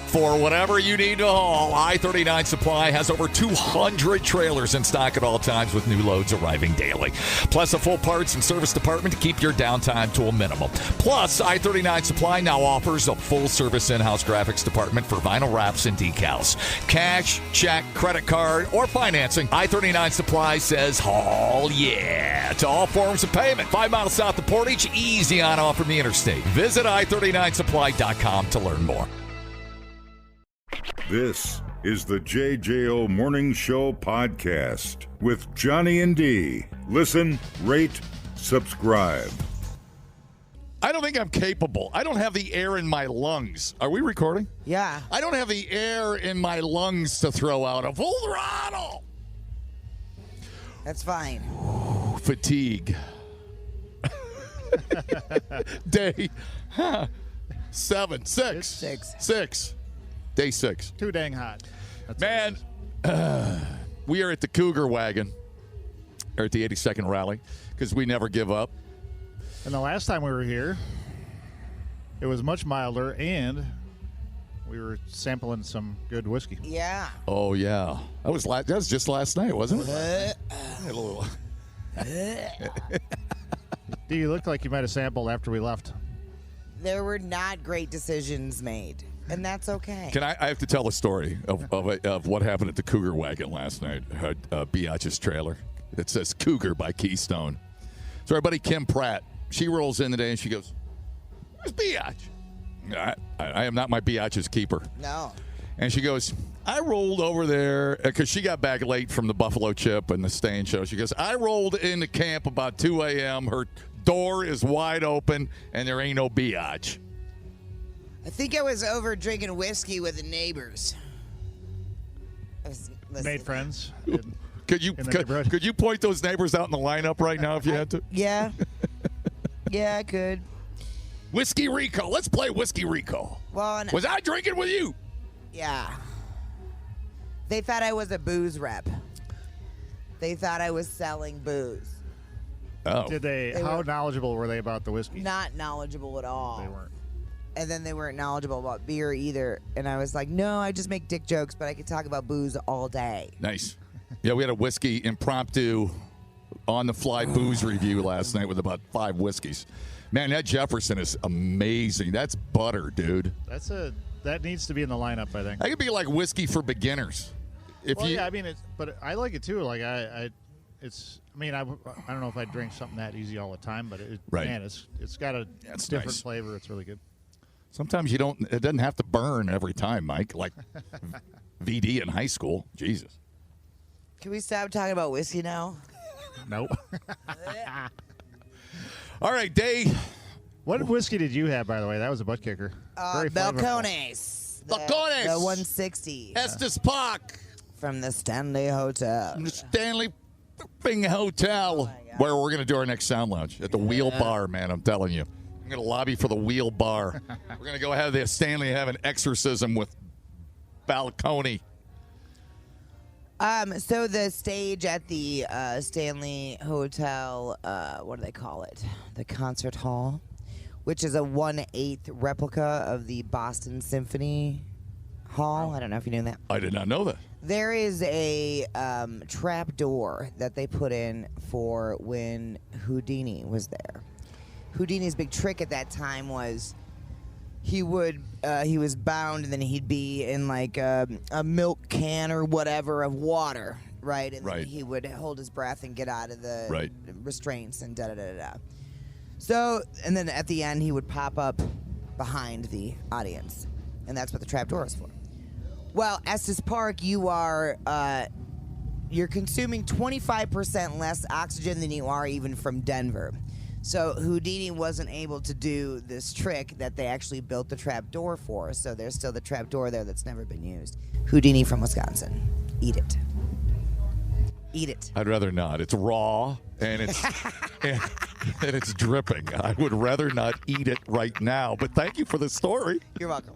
For whatever you need to haul, I-39 Supply has over 200 trailers in stock at all times with new loads arriving daily. Plus a full parts and service department to keep your downtime to a minimum. Plus, I-39 Supply now offers a full-service in-house graphics department for vinyl wraps and decals. Cash, check, credit card, or financing, I-39 Supply says haul yeah to all forms of payment. 5 miles south of Portage, easy on off from the interstate. Visit i39supply.com to learn more. This is the JJO Morning Show podcast with Johnny and D. Listen, rate, subscribe. I don't think I'm capable. I don't have the air in my lungs. Are we recording? Yeah. I don't have the air in my lungs to throw out a full throttle. That's fine. Fatigue. Day 6. Day 6. Too dang hot. That's Man, we are at the Cougar Wagon, or at the 82nd Rally, because we never give up. And the last time we were here, it was much milder, and we were sampling some good whiskey. Yeah. Oh, yeah. That was just last night, wasn't it? A little. Do you look like you might have sampled after we left? There were not great decisions made, and that's okay. I have to tell a story of what happened at the Cougar Wagon last night, Biatch's trailer. It says Cougar by Keystone. So our buddy Kim Pratt, she rolls in today and she goes, "Where's Biatch?" I am not my Biatch's keeper. No. And she goes, "I rolled over there," because she got back late from the Buffalo Chip and the Staying Show. She goes, "I rolled into camp about 2 a.m. Her door is wide open, and there ain't no Biatch." I think I was over drinking whiskey with the neighbors. Made friends. Could you point those neighbors out in the lineup right now if you had to? Yeah. Yeah, I could. Whiskey Rico. Let's play Whiskey Rico. Well, Was I drinking with you? Yeah. They thought I was a booze rep. They thought I was selling booze. Oh. How knowledgeable were they about the whiskey? Not knowledgeable at all. They weren't. And then they weren't knowledgeable about beer either. And I was like, no, I just make dick jokes, but I could talk about booze all day. Nice. Yeah, we had a whiskey impromptu on-the-fly booze review last night with about 5 whiskeys. Man, that Jefferson is amazing. That's butter, dude. That needs to be in the lineup, I think. That could be like whiskey for beginners. Yeah, I mean, but I like it too. Like I don't know if I drink something that easy all the time, but man, it's got a different nice flavor. It's really good. Sometimes it doesn't have to burn every time, Mike, like VD in high school. Jesus. Can we stop talking about whiskey now? Nope. All right, Dave. What whiskey did you have, by the way? That was a butt kicker. Very flavorful. Balcones. Balcones. The 160. Estes Park. From the Stanley Hotel. From the Stanley Hotel, where we're going to do our next Sound Lounge at the Wheel Bar, man, I'm telling you. I'm going to lobby for the Wheel Bar. We're going to go have the Stanley have an exorcism with Balcony. So the stage at the Stanley Hotel, what do they call it? The concert hall, which is a 1/8 replica of the Boston Symphony Hall. I don't know if you knew that. I did not know that. There is a trap door that they put in for when Houdini was there. Houdini's big trick at that time was he was bound and then he'd be in like a milk can or whatever of water, right? And then he would hold his breath and get out of the restraints and da-da-da-da-da. So, and then at the end he would pop up behind the audience. And that's what the trap door is for. Well, Estes Park, you're consuming 25% less oxygen than you are even from Denver. So Houdini wasn't able to do this trick that they actually built the trap door for. So there's still the trap door there that's never been used. Houdini from Wisconsin. Eat it. Eat it. I'd rather not. It's raw and it's and it's dripping. I would rather not eat it right now. But thank you for the story. You're welcome.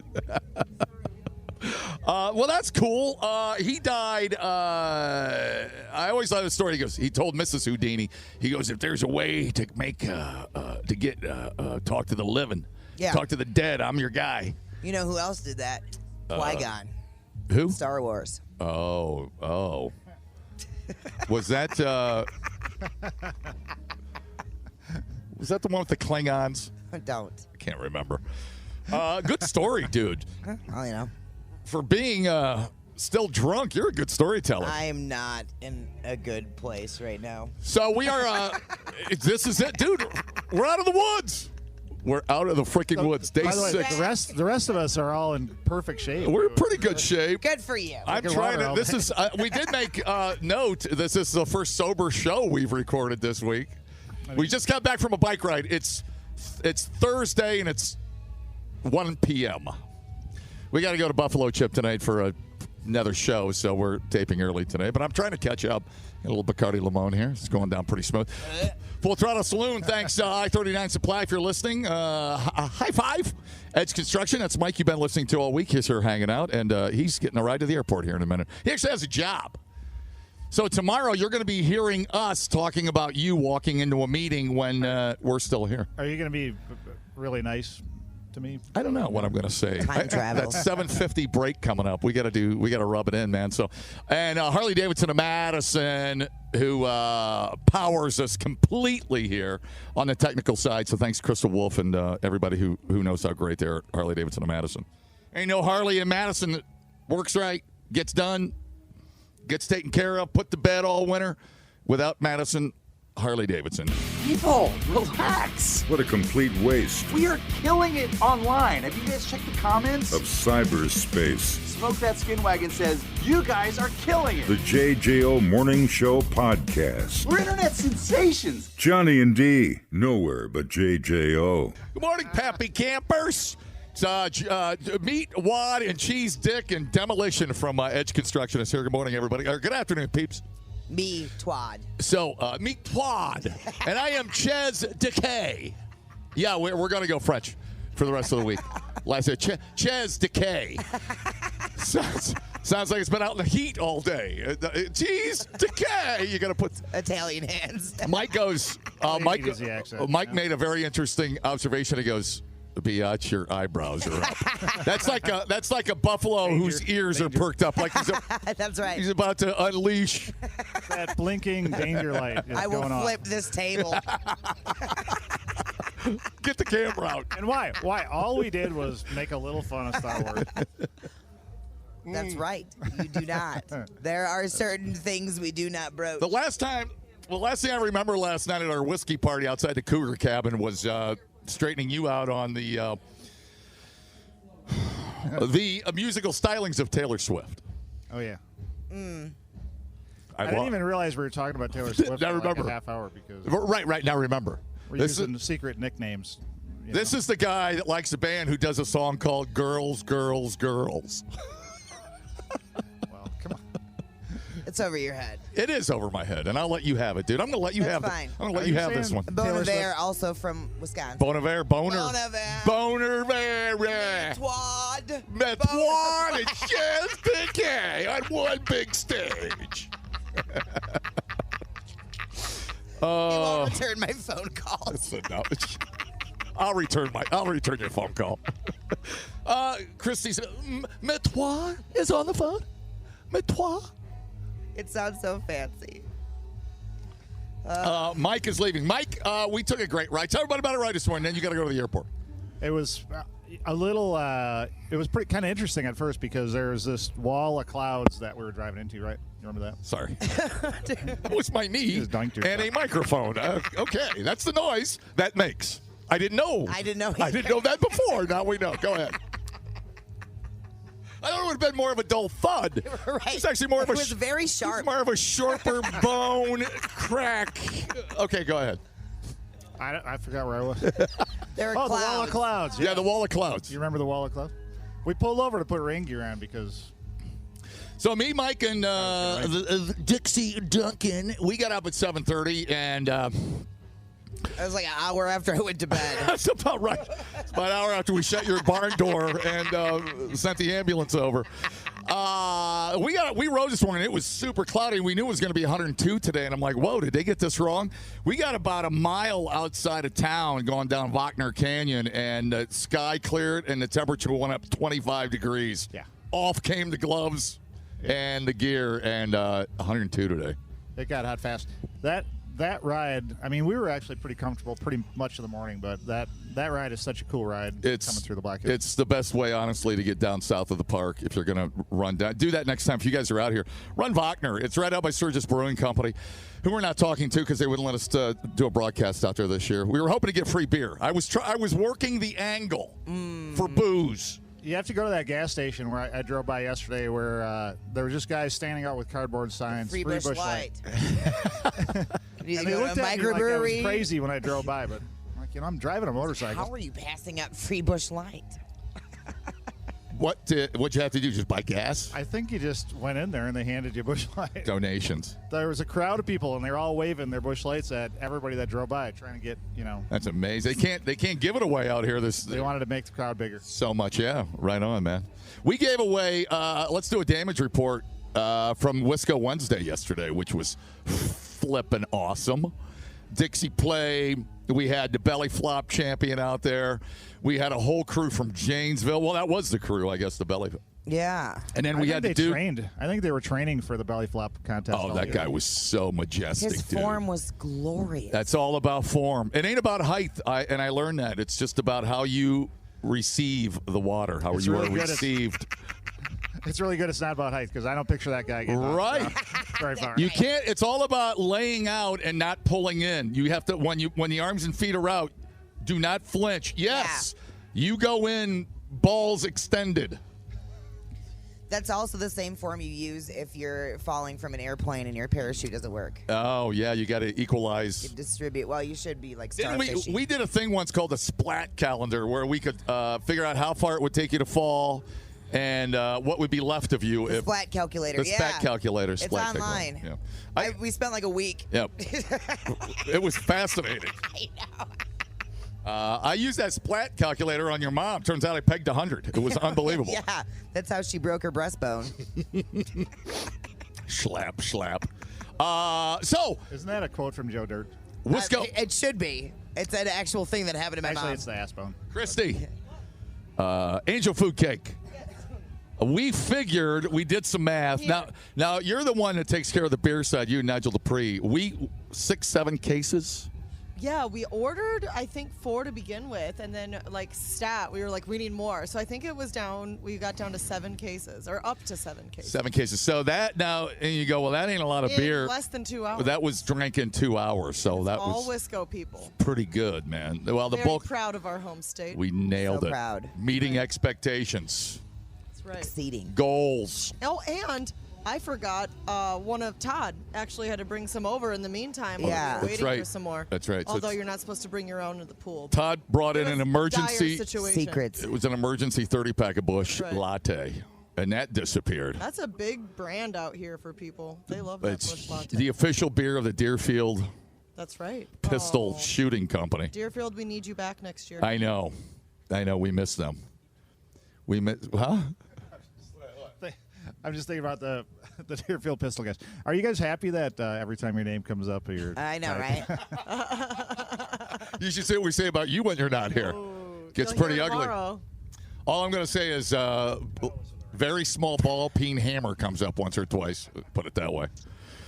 Well, that's cool. He died. I always love the story. He told Mrs. Houdini, he goes, if there's a way to make, talk to the living, talk to the dead, I'm your guy. You know who else did that? Qui-Gon. Who? Star Wars. Oh. Was that was that the one with the Klingons? Don't. I can't remember. Good story, dude. Well, you know. For being still drunk, you're a good storyteller. I am not in a good place right now. So we are, this is it, dude. We're out of the woods. We're out of the freaking woods. Day By the way, 6. the rest of us are all in perfect shape. We're in pretty good shape. Good for you. I'm trying to, this is, we did make note, this is the first sober show we've recorded this week. We just got back from a bike ride. It's Thursday and it's 1 p.m. We got to go to Buffalo Chip tonight for another show, so we're taping early today. But I'm trying to catch up. Got a little Bacardi Limon here. It's going down pretty smooth. Full Throttle Saloon, thanks I-39 Supply if you're listening. High five. Edge Construction, that's Mike you've been listening to all week. He's here hanging out, and he's getting a ride to the airport here in a minute. He actually has a job. So tomorrow you're going to be hearing us talking about you walking into a meeting when we're still here. Are you going to be really nice to me? I don't know what I'm going to say. Time travel. That 7:50 break coming up. We got to rub it in, man. So, and Harley Davidson of Madison, who powers us completely here on the technical side. So thanks, Crystal Wolf, and everybody who knows how great they are at Harley Davidson of Madison. Ain't no Harley in Madison that works right, gets done, gets taken care of, put to bed all winter without Madison Harley Davidson. People, relax. What a complete waste We are killing it online. Have you guys checked the comments? of cyberspace. Smoke That Skin Wagon says, you guys are killing it. The JJO Morning Show Podcast. We're internet sensations. Johnny and D, nowhere but JJO. Good morning, Pappy Campers. It's Meat, Wad, and Cheese Dick and Demolition from Edge Construction is here. Good morning, everybody. Or good afternoon, peeps. Me, Twad. So, Meat Twad, and I am Ches Decay. Yeah, we're going to go French for the rest of the week. Last day, Ches Decay. Sounds like it's been out in the heat all day. Cheese Decay. You got to put Italian hands. Mike goes. Mike made a very interesting observation. He goes, "Biatch, your eyebrows are up." That's like a buffalo whose ears are perked up. Like That's right. he's about to unleash. That blinking danger light is I will going on. flip this table. Get the camera out. And why? All we did was make a little fun of Star Wars. That's right. You do not. There are certain things we do not broach. The last thing I remember last night at our whiskey party outside the Cougar Cabin was straightening you out on the musical stylings of Taylor Swift. Oh, yeah. I didn't even realize we were talking about Taylor Swift I for like remember. a half hour because Right, now remember. we're using secret nicknames. This is the guy that likes a band who does a song called Girls, Girls, Girls. Well, come on. It's over your head. It is over my head, and I'll let you have it, dude. I'm going to let you That's have fine. I'm going to let you have this one. Bon Iver, also from Wisconsin. Bon Iver, Boner. Bon Iver. Boner, Iver. Twad. One and just decay on one big stage. You won't return my phone calls. That's enough. I'll return your phone call. Christy said, "Mais toi is on the phone. Mais toi." It sounds so fancy. Mike is leaving. Mike, we took a great ride. Tell everybody about a ride this morning. Then you got to go to the airport. It was a little. It was pretty kind of interesting at first because there was this wall of clouds that we were driving into. Right? You remember that? Sorry, it was my knee You just dunked yourself. and a microphone. Okay, that's the noise that makes. I didn't know. I didn't know I didn't know that before. Now we know. Go ahead. I thought it would have been more of a dull thud. Right. It's actually more of a. It was very sharp. It's more of a sharper bone crack. Okay, go ahead. I forgot where I was. There are Oh, clouds. the wall of clouds. Yeah, the wall of clouds. You remember the wall of clouds? We pulled over to put rain gear on because. So me, Mike, and Dixie Duncan, we got up at 7:30, and It was like an hour after I went to bed. that's about right. It's about an hour after we shut your barn door and sent the ambulance over. We rode this morning. It was super cloudy. We knew it was going to be 102 today, and I'm like, whoa, did they get this wrong? We got about a mile outside of town going down Wagner Canyon, and the sky cleared, and the temperature went up 25 degrees. Yeah. off came the gloves and the gear, and 102 today. It got hot fast. That ride, I mean, we were actually pretty comfortable pretty much of the morning, but that ride is such a cool ride coming through the Black Hills. It's the best way, honestly, to get down south of the park if you're going to run down. Do that next time if you guys are out here. Run Wagner. It's right out by Sturgis Brewing Company, who we're not talking to because they wouldn't let us do a broadcast out there this year. We were hoping to get free beer. I was working the angle for booze. You have to go to that gas station where I drove by yesterday where there were just guys standing out with cardboard signs. Free Busch Light. And they looked at me like I was crazy when I drove by, but I'm driving a motorcycle. How are you passing out Free Busch Light? What'd you have to do? Just buy gas? I think you just went in there and they handed you Busch Light. Donations. There was a crowd of people and they were all waving their Busch Lights at everybody that drove by, trying to get, That's amazing. They can't give it away out here. They wanted to make the crowd bigger. So much, yeah. Right on, man. We gave away. Let's do a damage report from Wisco Wednesday yesterday, which was flipping awesome. Dixie play. We had the belly flop champion out there. We had a whole crew from Janesville. Well, that was the crew, I guess, the belly. Yeah. And then we had to do. Trained. I think they were training for the belly flop contest. Oh, that guy was so majestic. His form was glorious. That's all about form. It ain't about height. I learned that. It's just about how you receive the water, how you are received. It's really good. It's not about height because I don't picture that guy getting right very far. You can't. It's all about laying out and not pulling in. You have to when the arms and feet are out. Do not flinch. Yes, you go in balls extended. That's also the same form you use if you're falling from an airplane and your parachute doesn't work. Oh yeah, you got to equalize. You distribute. Well, you should be like starfish. We did a thing once called a splat calendar where we could figure out how far it would take you to fall. And what would be left of you? The splat calculator. The splat calculator. It's online. Yeah. We spent like a week. Yep. It was fascinating. I know. I used that splat calculator on your mom. Turns out I pegged 100. It was unbelievable. Yeah, that's how she broke her breastbone. Slap. So. Isn't that a quote from Joe Dirt? Wisco. It should be. It's an actual thing that happened to my mom. Actually, it's the ass bone. Christy. Angel Food Cake. We figured, we did some math. Yeah. Now you're the one that takes care of the beer side, you and Nigel Dupree. 6-7 cases? Yeah, we ordered, I think, 4 to begin with, and then, we were like, we need more. So I think it was we got down to 7 cases, or up to 7 cases. 7 cases. So that now, and you go, well, that ain't a lot of beer. Less than 2 hours. That was drank in 2 hours, so that all was Wisco people. pretty good, man. Well, the Very bulk. proud of our home state. We nailed So it. proud. Meeting expectations. That's right. Exceeding. Goals. Oh, and I forgot one of Todd actually had to bring some over in the meantime. Yeah. While we That's were waiting right. for some more. That's right. So Although it's- you're not supposed to bring your own to the pool. Todd brought in It was an a emergency. dire situation. Secrets. It was an emergency 30-pack of Busch That's right. latte, and that disappeared. That's a big brand out here for people. They love that Busch It's latte. the official beer of the Deerfield That's right. Pistol Oh. Shooting Company. Deerfield, we need you back next year. I know. We miss them. Huh? I'm just thinking about the Deerfield Pistol guys. Are you guys happy that every time your name comes up, you're? I know, right? You should say what we say about you when you're not here. Gets You'll pretty hear it ugly. tomorrow. All I'm going to say is very small ball peen hammer comes up once or twice. Put it that way.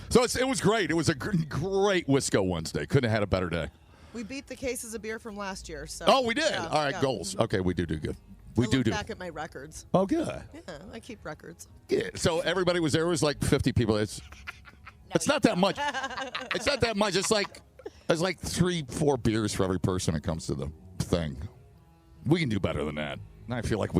So it was great. It was a great Wisco Wednesday. Couldn't have had a better day. We beat the cases of beer from last year. So. Oh, we did. Yeah, All right, yeah. goals. Okay, we do good. We I do. look back at my records. Oh, good. Yeah, I keep records. Yeah. So everybody was there. It was like 50 people. It's not that much. It's not that much. It's like 3-4 beers for every person that comes to the thing. We can do better than that. I feel like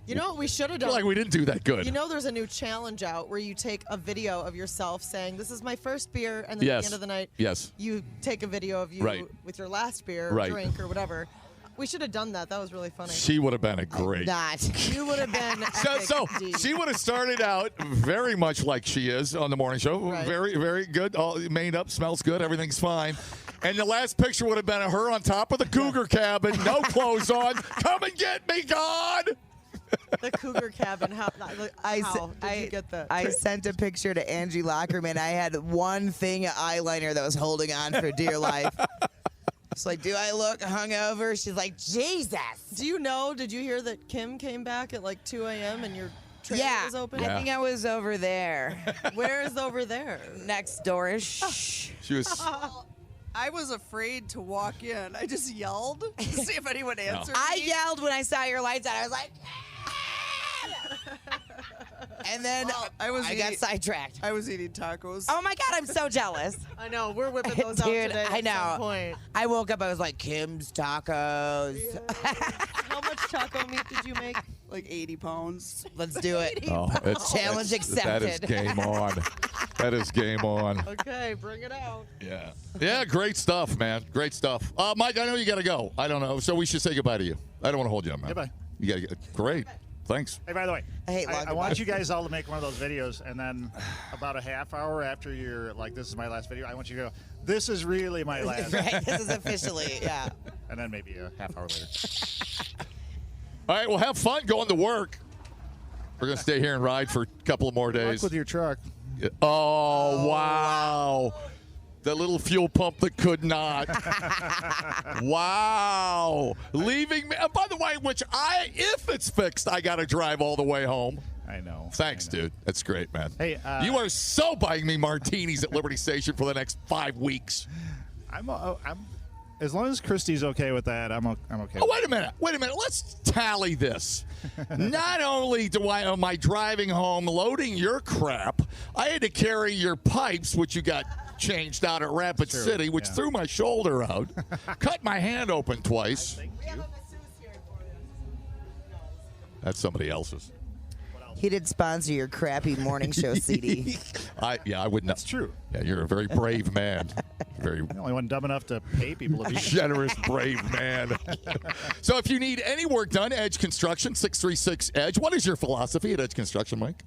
You know what we should have I done? feel like we didn't do that good. You know, there's a new challenge out where you take a video of yourself saying, "This is my first beer," and then at Yes. the end of the night, Yes. you take a video of you Right. with your last beer, or Right. drink, or whatever. We should have done that. That was really funny. She would have been a great. Not. You would have been. So epic, D. she would have started out very much like she is on the morning show. Right. Very, very good. All made up, smells good, everything's fine. And the last picture would have been of her on top of the cougar cabin, no clothes on. Come and get me, God! The cougar cabin. How did you get that? I sent a picture to Angie Lockerman. I had one thing of eyeliner that was holding on for dear life. She's like, do I look hungover? She's like, Jesus. Do you know? Did you hear that Kim came back at like 2 a.m. and your trailer was open? I think I was over there. Where is over there? Next door-ish. She was. I was afraid to walk in. I just yelled to see if anyone answered I me. yelled when I saw your lights out. I was like, and then I got sidetracked. I was eating tacos. Oh my God, I'm so jealous. I know. We're whipping those out Dude, today. I know. At some point. I woke up, I was like, Kim's tacos. How much taco meat did you make? Like 80 pounds. Let's do it. Oh, it's Challenge accepted. That is game on. That is game on. Okay, bring it out. Yeah. Yeah, great stuff, man. Great stuff. Mike, I know you got to go. I don't know. So we should say goodbye to you. I don't want to hold you up, man. Goodbye. You got to get. Great. Thanks. Hey, by the way, I I want you guys all to make one of those videos, and then about a half hour after you're like, this is my last video, I want you to go, this is really my last. Right, this is officially, yeah. And then maybe a half hour later. All right, well, have fun going to work. We're going to stay here and ride for a couple of more Good luck days. with your truck. Oh, wow. The little fuel pump that could not. Wow. Leaving me. By the way, if it's fixed, I got to drive all the way home. I know. Thanks, dude. That's great, man. Hey, you are so buying me martinis at Liberty Station for the next 5 weeks. I'm as long as Christy's okay with that, I'm okay. Oh, wait a minute. Let's tally this. Not only am I driving home loading your crap, I had to carry your pipes, which you got changed out at Rapid City, which threw my shoulder out, cut my hand open twice. That's somebody else's. He did sponsor your crappy morning show CD. I would not. That's true. Yeah, you're a very brave man. Very The only one dumb enough to pay people to be. generous, brave man. So if you need any work done, Edge Construction, 636-EDGE. What is your philosophy at Edge Construction, Mike?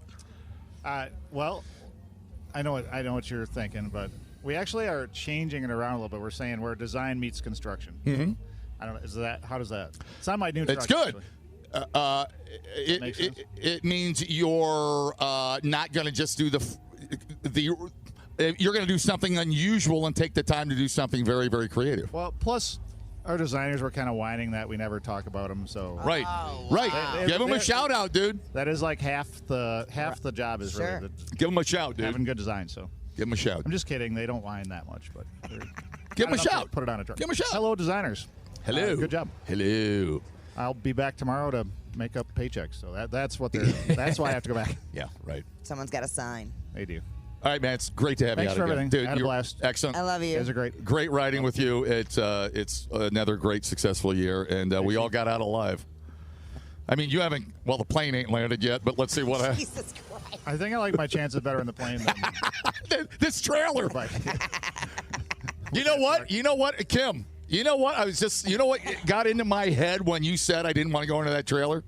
Well, I know what you're thinking, but we actually are changing it around a little bit. We're saying where design meets construction. Mm-hmm. I don't know. How does that? It's not my new truck. It's good. Actually. It means you're not going to just do you're going to do something unusual and take the time to do something very, very creative. Well, plus our designers were kind of whining that we never talk about them. So Right. They- Give them a shout out, dude. that is like half the job is Sure. really Give them a shout, dude. having good design. So Give them a shout. I'm just kidding. They don't whine that much, but Give them a enough to shout. Put it on a truck. Give them a shout. Hello, designers. Hello. Good job. Hello. I'll be back tomorrow to make up paychecks. So that's what they're. That's why I have to go back. Yeah, right. Someone's got a sign. They do. All right, man. It's great to have Thanks you out for again. everything. Dude, Had a you're blast. excellent. I love you. You guys are great. Great riding with you. It's another great, successful year, and we all got out alive. I mean, you haven't. Well, the plane ain't landed yet, but let's see what. Jesus Christ. I think I like my chances better in the plane than This trailer. bike. You know what? Kim? You know what? I was just. You know what got into my head when you said I didn't want to go into that trailer?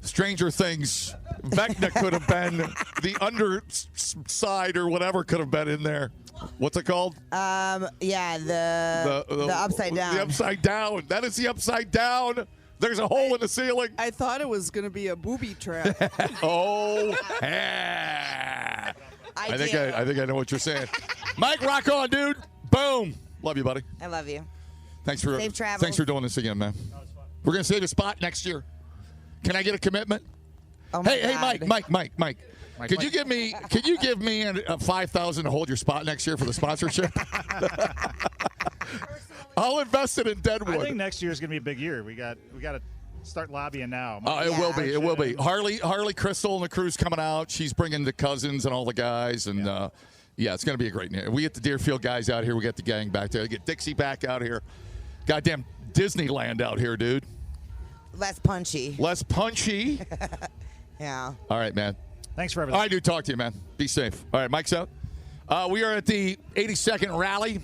Stranger Things. Vecna could have been the underside or whatever could have been in there. What's it called? Yeah, the upside down. The upside down. That is the upside down. There's a hole in the ceiling. I thought it was going to be a booby trap. Oh, yeah. I think I know what you're saying. Mike, rock on, dude. Boom. Love you, buddy. I love you. Thanks for Safe travels. Thanks for doing this again, man. We're gonna save a spot next year. Can I get a commitment? Oh my Hey, God. Mike. Could you give me a 5,000 to hold your spot next year for the sponsorship? I'll invest it in Deadwood. I think next year is going to be a big year. We got to start lobbying now. It will be. It will be. Harley Crystal and the crew's coming out. She's bringing the cousins and all the guys, and it's going to be a great year. We get the Deerfield guys out here. We get the gang back there. We get Dixie back out here. Goddamn Disneyland out here, dude. Less punchy. Less punchy. Yeah. All right, man. Thanks for everything. I do talk to you, man. Be safe. All right, Mike's out. We are at the 82nd rally.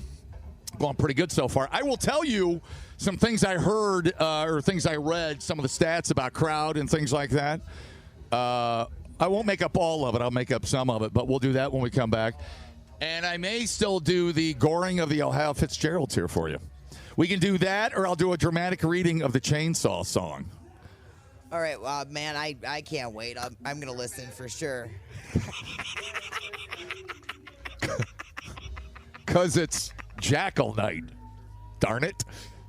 Going pretty good so far. I will tell you some things I heard or things I read, some of the stats about crowd and things like that. I won't make up all of it. I'll make up some of it, but we'll do that when we come back. And I may still do the goring of the Ohio Fitzgeralds here for you. We can do that, or I'll do a dramatic reading of the Chainsaw song. All right, well, man, I can't wait. I'm going to listen for sure. Because it's Jackal Night. darn it,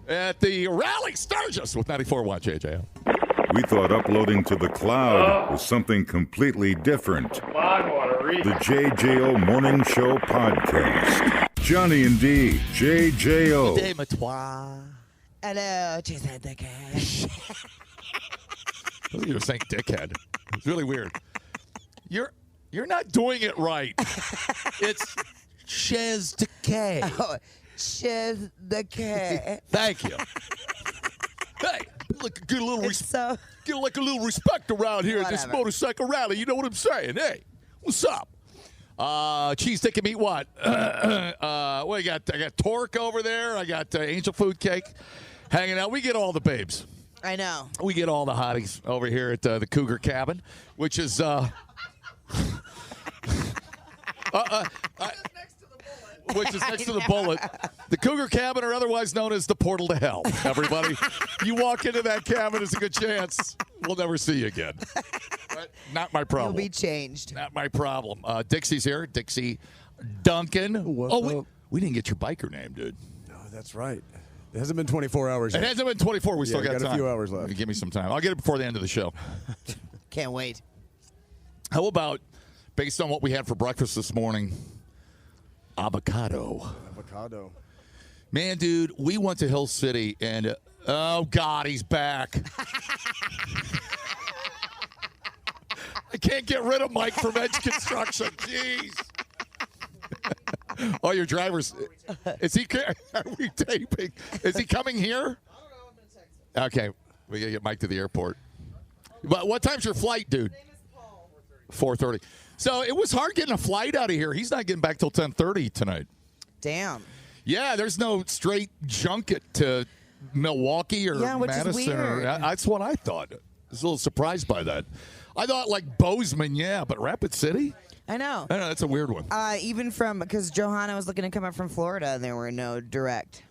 at the Rally Sturgis with 94.1 JJO. We thought uploading to the cloud was something completely different. The JJO Morning Show Podcast. Johnny and D, JJO. Hey, Matois. Hello, Jason the Cash. I thought you were saying dickhead. It's really weird. You're not doing it right. It's Chez the K. Oh, Chez the K. Thank you. Hey, look, get a little So, get like a little respect around here at this Whatever. motorcycle rally. You know what I'm saying? Hey, what's up? Cheese stick and meat what? What you got? I got Torque over there. I got Angel Food Cake hanging out. We get all the babes. I know. We get all the hotties over here at the Cougar Cabin, which is which is next to the Bullet. The Cougar Cabin, or otherwise known as the Portal to Hell. Everybody, you walk into that cabin, there's a good chance we'll never see you again. But not my problem. You'll be changed. Not my problem. Dixie's here. Dixie Duncan. We didn't get your biker name, dude. No, that's right. It hasn't been 24 hours It yet. hasn't been 24. We still got time. a few hours left. Give me some time. I'll get it before the end of the show. Can't wait. How about, based on what we had for breakfast this morning, avocado? Avocado. Man, dude, we went to Hill City, and oh, God, he's back. I can't get rid of Mike from Edge Construction. Jeez. Oh, your driver's. Is he? Are we taping? Is he coming here? Okay, we gotta get Mike to the airport. But what time's your flight, dude? 4:30. So it was hard getting a flight out of here. He's not getting back till 10:30 tonight. Damn. Yeah, there's no straight junket to Milwaukee or Yeah, which is Madison. weird. That's what I thought. I was a little surprised by that. I thought like Bozeman, yeah, but Rapid City? I know. I know, that's a weird one. Even from, because Johanna was looking to come up from Florida and there were no direct.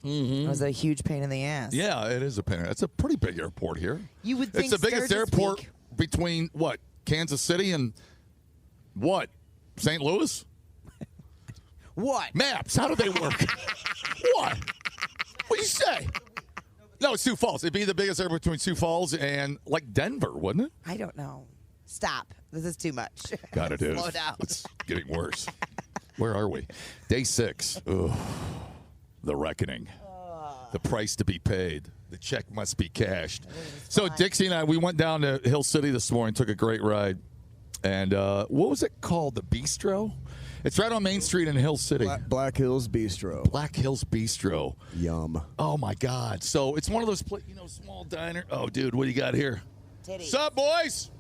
It was a huge pain in the ass. Yeah, it is a pain. It's a pretty big airport here. You would think it's the biggest Sturgis airport Peak- between what? Kansas City and what? St. Louis? What? Maps, how do they work? What? What do you say? No, it's Sioux Falls. It'd be the biggest airport between Sioux Falls and like Denver, wouldn't it? I don't know. Stop. This is too much. God, it is. Slow down. It's getting worse. Where are we? Day 6. Ugh. The reckoning. The price to be paid. The check must be cashed. So Dixie and I, we went down to Hill City this morning, took a great ride. And what was it called? The Bistro? It's right on Main Street in Hill City. Black Hills Bistro. Black Hills Bistro. Yum. Oh, my God. So it's one of those, small diner. Oh, dude, what do you got here? Titties. What's up, boys?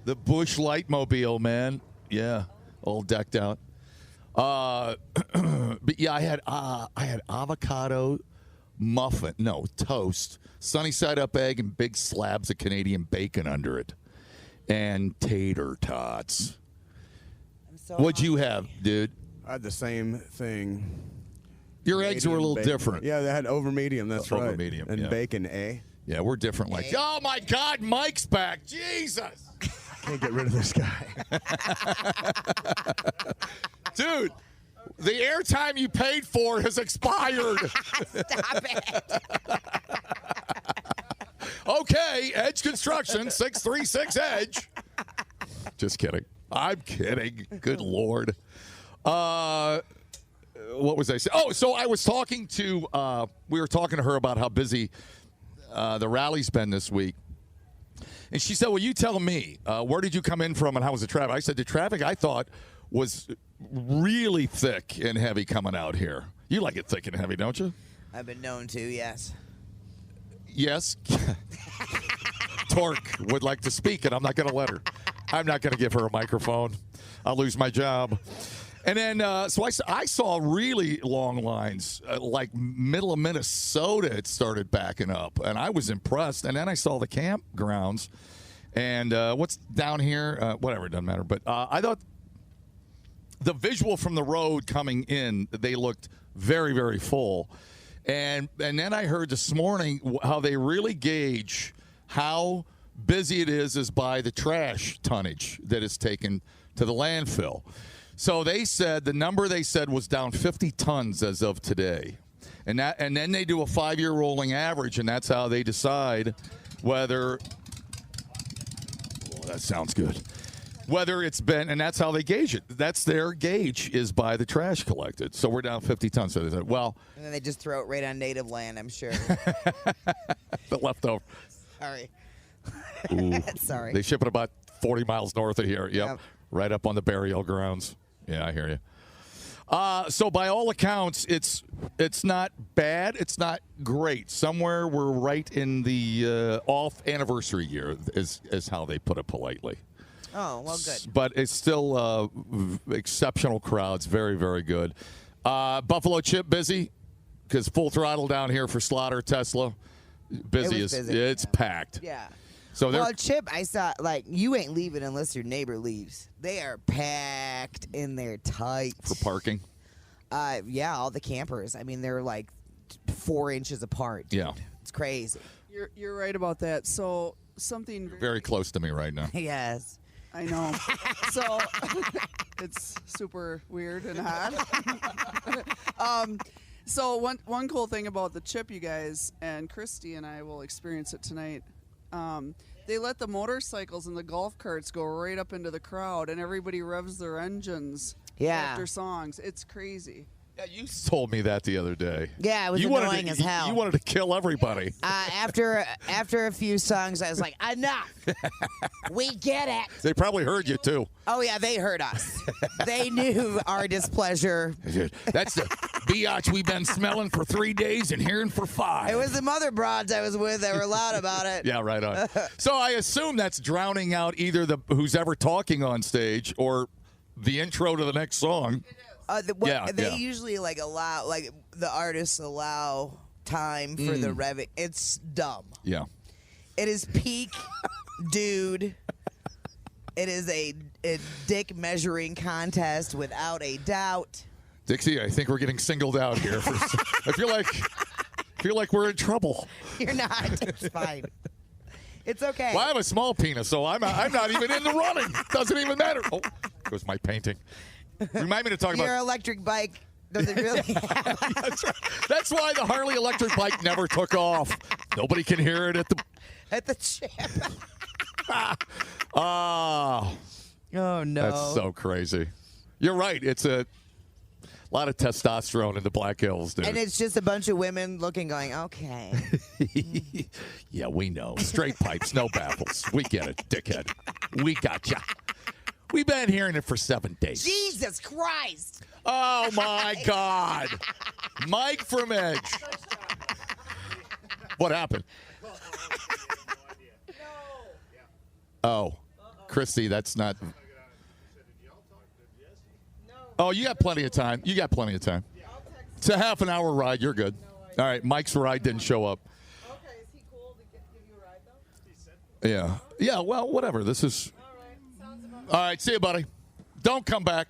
The Bush Light Mobile, man. Yeah, all decked out. But yeah, I had avocado toast, sunny side up egg, and big slabs of Canadian bacon under it, and tater tots. What'd you have, dude? I had the same thing. Your eggs were a little Bacon. different. Yeah, they had over medium. That's right. Over medium, And yeah. bacon, eh? Yeah, we're different. Like, oh my God, Mike's back. Jesus. Can't get rid of this guy. Dude, the airtime you paid for has expired. Stop it. Okay, Edge Construction, 636 Edge. Just kidding. I'm kidding. Good Lord. What was I saying? Oh, so I was talking to, we were talking to her about how busy the rally's been this week. And she said, well, you tell me, where did you come in from and how was the traffic? I said, the traffic I thought was really thick and heavy coming out here. You like it thick and heavy, don't you? I've been known to, yes. Yes. Torque would like to speak, and I'm not going to let her. I'm not going to give her a microphone. I'll lose my job. And then, so I saw really long lines, like middle of Minnesota, it started backing up. And I was impressed. And then I saw the campgrounds. And what's down here, whatever, it doesn't matter. But I thought the visual from the road coming in, they looked very, very full. And then I heard this morning how they really gauge how busy it is by the trash tonnage that is taken to the landfill. So they said, the number they said was down 50 tons as of today. And then they do a 5-year rolling average, and that's how they decide whether. Oh, that sounds good. Whether it's been, and that's how they gauge it. That's their gauge is by the trash collected. So we're down 50 tons. So they said, well, And then they just throw it right on native land, I'm sure. the leftover. Sorry. Ooh. Sorry. They ship it about 40 miles north of here. Yep. Yep. Right up on the burial grounds. Yeah, I hear you. So by all accounts, it's not bad. It's not great. Somewhere we're right in the off anniversary year is how they put it politely. Oh, well, good. But it's still exceptional crowds. Very, very good. Buffalo Chip busy because full throttle down here for Slaughter Tesla. Busy. It's packed. Yeah. So well, Chip, I saw, like, you ain't leaving unless your neighbor leaves. They are packed in there tight. For parking? Yeah, all the campers. I mean, they're like 4 inches apart. Dude. Yeah. It's crazy. You're right about that. So something very close to me right now. Yes. I know. So it's super weird and hot. So one cool thing about the Chip, you guys, and Christy and I will experience it tonight. They let the motorcycles and the golf carts go right up into the crowd, and everybody revs their engines after songs. It's crazy. Yeah, you told me that the other day. Yeah, it was annoying as hell. You wanted to kill everybody. After a few songs, I was like, enough. We get it. They probably heard you, too. Oh, yeah, they heard us. They knew our displeasure. That's the biatch we've been smelling for 3 days and hearing for 5. It was the mother broads I was with that were loud about it. Yeah, right on. So I assume that's drowning out either who's ever talking on stage or the intro to the next song. They usually allow the artists allow time for the revving. It's dumb. Yeah. It is peak dude. It is a dick measuring contest without a doubt. Dixie, I think we're getting singled out here. I feel like we're in trouble. You're not. It's fine. It's okay. Well, I have a small penis, so I'm not even in the running. Doesn't even matter. Oh, goes my painting. Remind me to talk Your about electric bike. Does it really? That's right. That's why the Harley electric bike never took off. Nobody can hear it at the Chip. Oh no. That's so crazy. You're right. It's a lot of testosterone in the Black Hills, dude. And it's just a bunch of women looking, going, okay. Yeah, we know. Straight pipes, no baffles. We get it, dickhead. We gotcha. We've been hearing it for 7 days. Jesus Christ. Oh, my God. Mike from Edge. What happened? Oh, Christy, that's not. Oh, you got plenty of time. It's a half an hour ride. You're good. All right, Mike's ride didn't show up. Okay, is he cool to give you a ride, though? Yeah. Yeah, well, whatever. This is. All right, see you, buddy. Don't come back.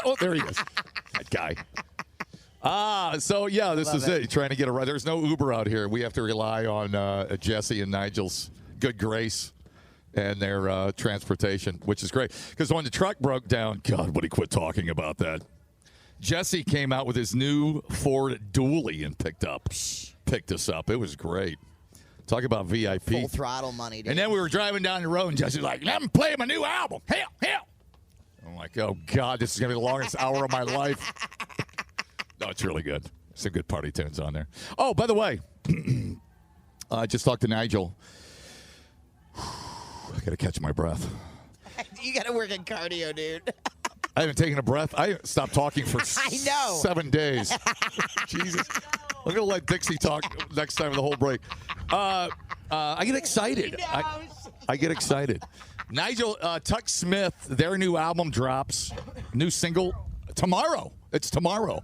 Oh, there he is. That guy. So, yeah, this is it. Trying to get a ride. There's no Uber out here. We have to rely on Jesse and Nigel's good grace and their transportation, which is great. Because when the truck broke down, God, would he quit talking about that? Jesse came out with his new Ford Dually and picked us up. It was great. Talk about VIP. Full throttle money, dude. And then we were driving down the road, and Jesse's like, let me play my new album. Hell. I'm like, oh, God, this is going to be the longest hour of my life. No, it's really good. Some good party tunes on there. Oh, by the way, I just talked to Nigel. I got to catch my breath. You got to work in cardio, dude. I haven't taken a breath. I stopped talking for 7 days. Jesus. I'm going to let Dixie talk next time of the whole break. I get excited. I get excited. Nigel, Tuck Smith, their new album drops. New single tomorrow. It's tomorrow.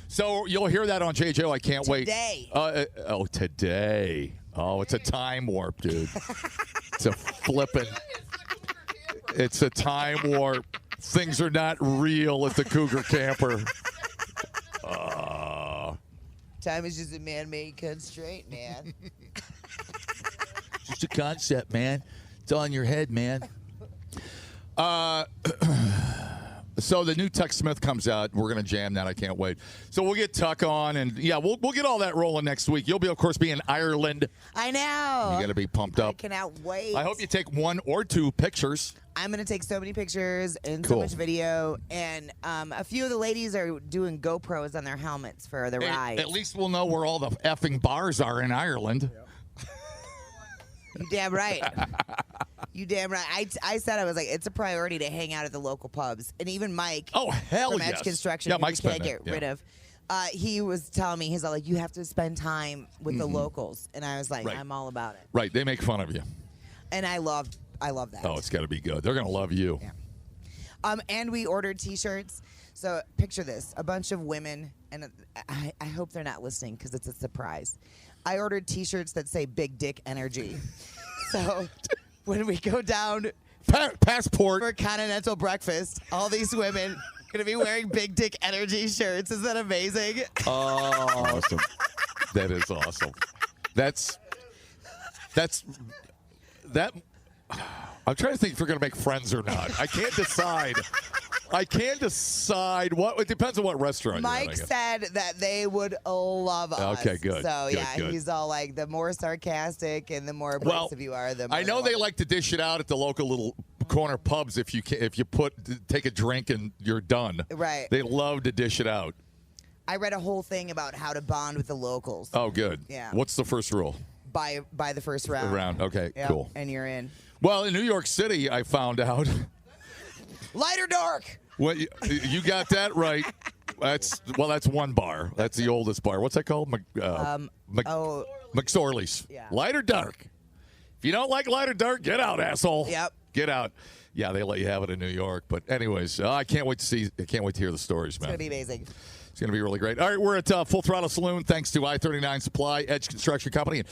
So you'll hear that on JJO. I can't wait. Today. Oh, it's a time warp, dude. It's a flippin'. It's a time warp. Things are not real at the Cougar Camper. Time is just a man-made constraint, man. Just a concept, man. It's all in your head, man. So the new Tuck Smith comes out. We're going to jam that. I can't wait. So we'll get Tuck on, and we'll get all that rolling next week. You'll be, of course, be in Ireland. I know. You got to be pumped up. I cannot wait. I hope you take 1 or 2 pictures. I'm going to take so many pictures and Cool. so much video. And a few of the ladies are doing GoPros on their helmets for the ride. At least we'll know where all the effing bars are in Ireland. You damn right. You damn right. I said, I was like, it's a priority to hang out at the local pubs. And even Mike Oh, hell from yes. Edge Construction, Yeah, who Mike's we can't been get there, rid of, he was telling me, he's all like, you have to spend time with the locals. And I was like, Right. I'm all about it. Right. They make fun of you. And I love that. Oh, it's got to be good. They're going to love you. Yeah. And we ordered T-shirts. So picture this: a bunch of women, and I hope they're not listening because it's a surprise. I ordered T-shirts that say "Big Dick Energy." So when we go down Passport for continental breakfast, all these women are gonna be wearing Big Dick Energy shirts. Is that amazing? Oh, awesome. That is awesome. That's that. I'm trying to think if we're going to make friends or not. I can't decide. What. It depends on what restaurant you're at, I Mike guess. said that they would love us. Okay, good. So Good, good. he's all like, the more sarcastic and the more abrasive you are, the more I know they like to dish it out at the local little corner pubs if you take a drink and you're done. Right. They love to dish it out. I read a whole thing about how to bond with the locals. Oh, good. Yeah. What's the first rule? By the first round. Okay, Yep, cool. And you're in. Well, in New York City, I found out. Light or dark? Well, you got that right. That's one bar. That's the oldest bar. What's that called? McSorley's. Yeah. Light or dark? If you don't like light or dark, get out, asshole. Yep. Get out. Yeah, they let you have it in New York. But anyways, I can't wait to hear the stories, man. It's going to be amazing. It's going to be really great. All right, we're at Full Throttle Saloon, thanks to I-39 Supply, Edge Construction Company, and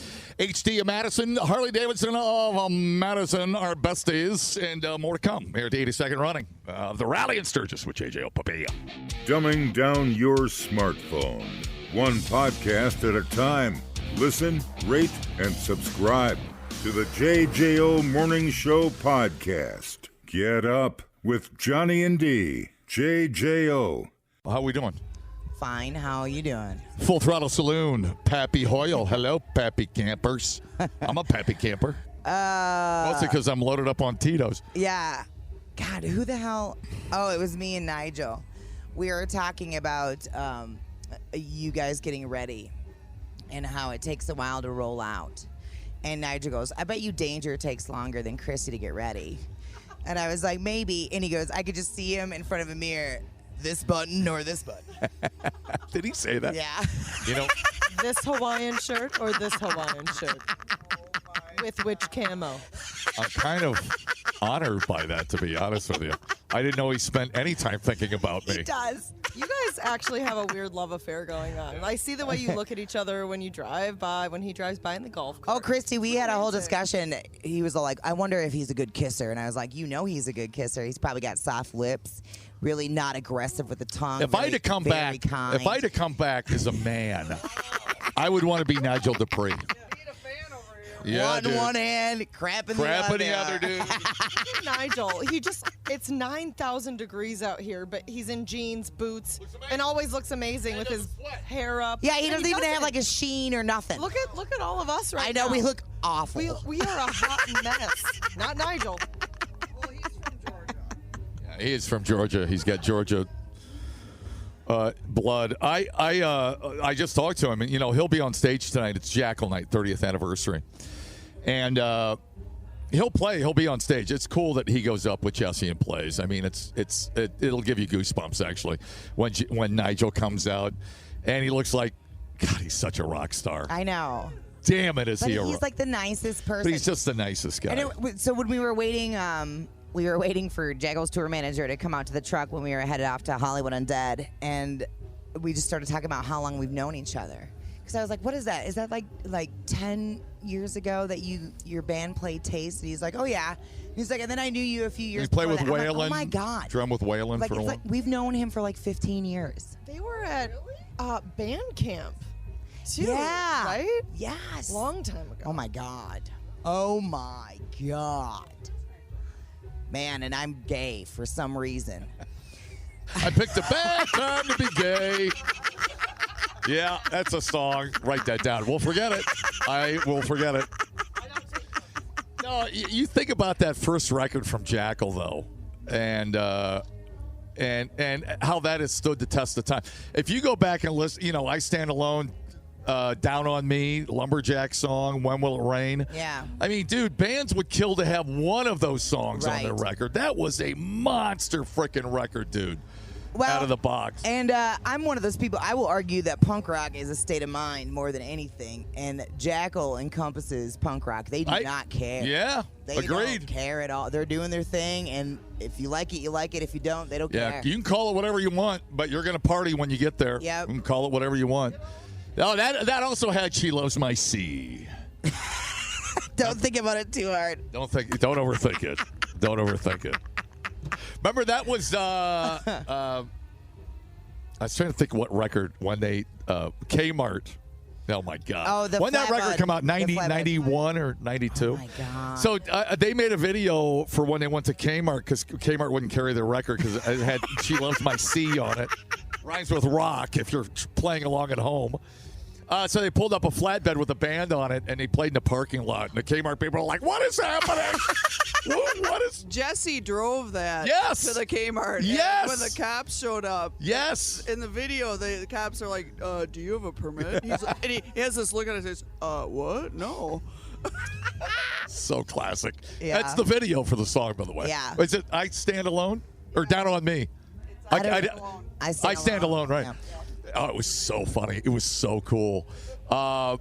HD of Madison, Harley-Davidson of Madison, our besties, and more to come here at the 82nd running of the Rally in Sturgis with JJO Papilla. Dumbing down your smartphone. One podcast at a time. Listen, rate, and subscribe to the JJO Morning Show podcast. Get up with Johnny and D. JJO. How we doing? Fine. How are you doing? Full Throttle Saloon, Pappy Hoyle. Hello, Pappy campers. I'm a Pappy camper. Mostly because I'm loaded up on Tito's. Yeah. God, who the hell? Oh, it was me and Nigel. We were talking about you guys getting ready and how it takes a while to roll out. And Nigel goes, I bet you Danger takes longer than Chrissy to get ready. And I was like, maybe. And he goes, I could just see him in front of a mirror. This button or this button. Did he say that? Yeah. You know, This Hawaiian shirt or this Hawaiian shirt? With which camo? I'm kind of honored by that, to be honest with you. I didn't know he spent any time thinking about me. He does. You guys actually have a weird love affair going on. I see the way you look at each other when you drive by, when he drives by in the golf cart. Oh, Christy, we had a whole discussion. He was all like, I wonder if he's a good kisser. And I was like, you know he's a good kisser. He's probably got soft lips, really not aggressive with the tongue. If I had to come back, as a man, I would want to be Nigel Dupree. Yeah, one hand, crap in the other. dude. Nigel, it's 9,000 degrees out here, but he's in jeans, boots, and always looks amazing with his hair up. Yeah, he And doesn't even have like a sheen or nothing. Look at all of us right now. I know, we look awful. We are a hot mess. Not Nigel. Yeah, he is from Georgia. He's got Georgia blood. I just talked to him, and he'll be on stage tonight. It's Jackal Night, 30th anniversary, and he'll play. He'll be on stage. It's cool that he goes up with Jesse and plays. I mean, it'll give you goosebumps actually when Nigel comes out, and he looks like, God, he's such a rock star. I know. Damn it, is But he a he's rock? like the nicest person. But he's just the nicest guy. And so when we were waiting for Jago's tour manager to come out to the truck when we were headed off to Hollywood Undead, and we just started talking about how long we've known each other. Because I was like, what is that? Is that like 10 years ago that your band played Taste? And he's like, oh, yeah. He's like, and then I knew you a few years He played with before that. I'm Waylon. like, oh, my God. Drum with Waylon Like, for a it's while. like we've known him for like 15 years. They were at band camp. Too, Yeah. Right? Yes. Long time ago. Oh, my God. Oh, my God. Man, and I'm gay for some reason. I picked a bad time to be gay. Yeah, that's a song. Write that down. We'll forget it. I will forget it. No, you think about that first record from Jackal, though, and how that has stood the test of time. If you go back and listen, I Stand Alone, Down on Me, Lumberjack song, When Will It Rain? Yeah. I mean, dude, bands would kill to have one of those songs on their record. That was a monster freaking record, dude. Out of the box. And I'm one of those people, I will argue that punk rock is a state of mind more than anything. And Jackal encompasses punk rock. They do not care. Yeah, they agreed. Don't care at all. They're doing their thing, and if you like it, you like it. If you don't, they don't care. Yeah, you can call it whatever you want, but you're going to party when you get there. Yep. You can call it whatever you want. Oh, that also had She Loves My Sea. Don't think about it too hard. Don't overthink it. Don't overthink it. Remember that was I was trying to think of what record when they Kmart. Oh my God! Oh, the when that record come out, 91 or 92. Oh my God! So they made a video for when they went to Kmart because Kmart wouldn't carry their record because it had "She Loves My Sea" on it. Rhymes with rock if you're playing along at home. So they pulled up a flatbed with a band on it, and they played in the parking lot. And the Kmart people are like, "What is happening? what is?" Jesse drove that Yes. to the Kmart. Yes. And when the cops showed up. Yes. In the video, the cops are like, "Do you have a permit?" He's like, and he has this look on his face. What? No. So classic. Yeah. That's the video for the song, by the way. Yeah. Is it "I Stand Alone" or "Down on Me"? I Stand Alone, right? Yeah. Oh, it was so funny. It was so cool. But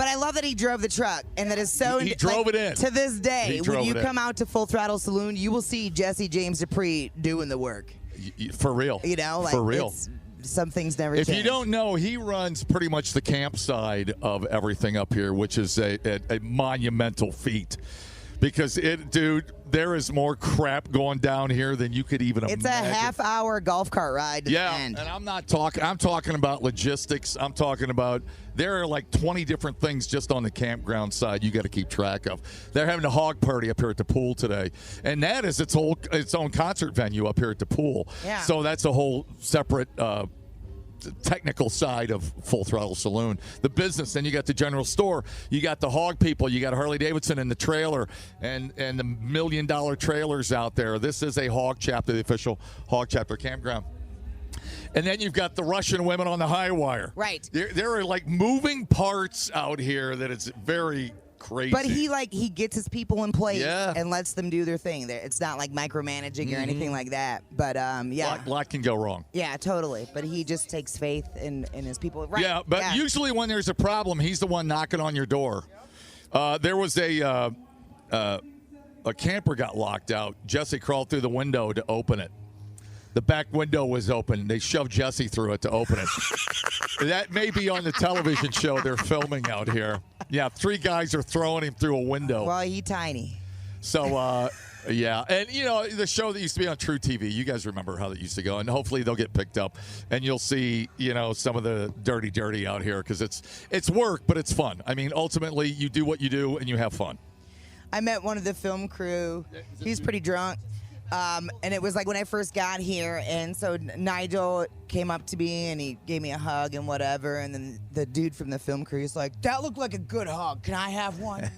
I love that he drove the truck, and that is so. He drove it in. To this day, when you come in. out to Full Throttle Saloon, you will see Jesse James Dupree doing the work. For real. For real. Some things never If change. you don't know, he runs pretty much the camp side of everything up here, which is a monumental feat. Because dude, there is more crap going down here than you could even imagine. It's a half-hour golf cart ride to the end. And I'm talking about logistics. I'm talking about there are like 20 different things just on the campground side you got to keep track of. They're having a hog party up here at the pool today, and that is its own concert venue up here at the pool. Yeah. So that's a whole separate technical side of Full Throttle Saloon. The business, then you got the general store, you got the hog people, you got Harley Davidson in the trailer, and the $1 million trailers out there. This is a hog chapter, the official hog chapter campground. And then you've got the Russian women on the high wire. Right. There are like moving parts out here that it's very crazy. But he gets his people in place Yeah. and lets them do their thing. It's not like micromanaging or anything like that. But yeah. lot can go wrong. Yeah, totally. But he just takes faith in his people. Right. Yeah, but usually when there's a problem, he's the one knocking on your door. There was a camper got locked out. Jesse crawled through the window to open it. The back window was open. They shoved Jesse through it to open it. That may be on the television show they're filming out here. Yeah, 3 guys are throwing him through a window. Well, he tiny. So, yeah. And, the show that used to be on True TV, you guys remember how that used to go. And hopefully they'll get picked up. And you'll see, some of the dirty out here because it's work, but it's fun. I mean, ultimately, you do what you do and you have fun. I met one of the film crew. He's pretty drunk. And it was like when I first got here, and so Nigel came up to me and he gave me a hug and whatever, and then the dude from the film crew is like, "That looked like a good hug. Can I have one?"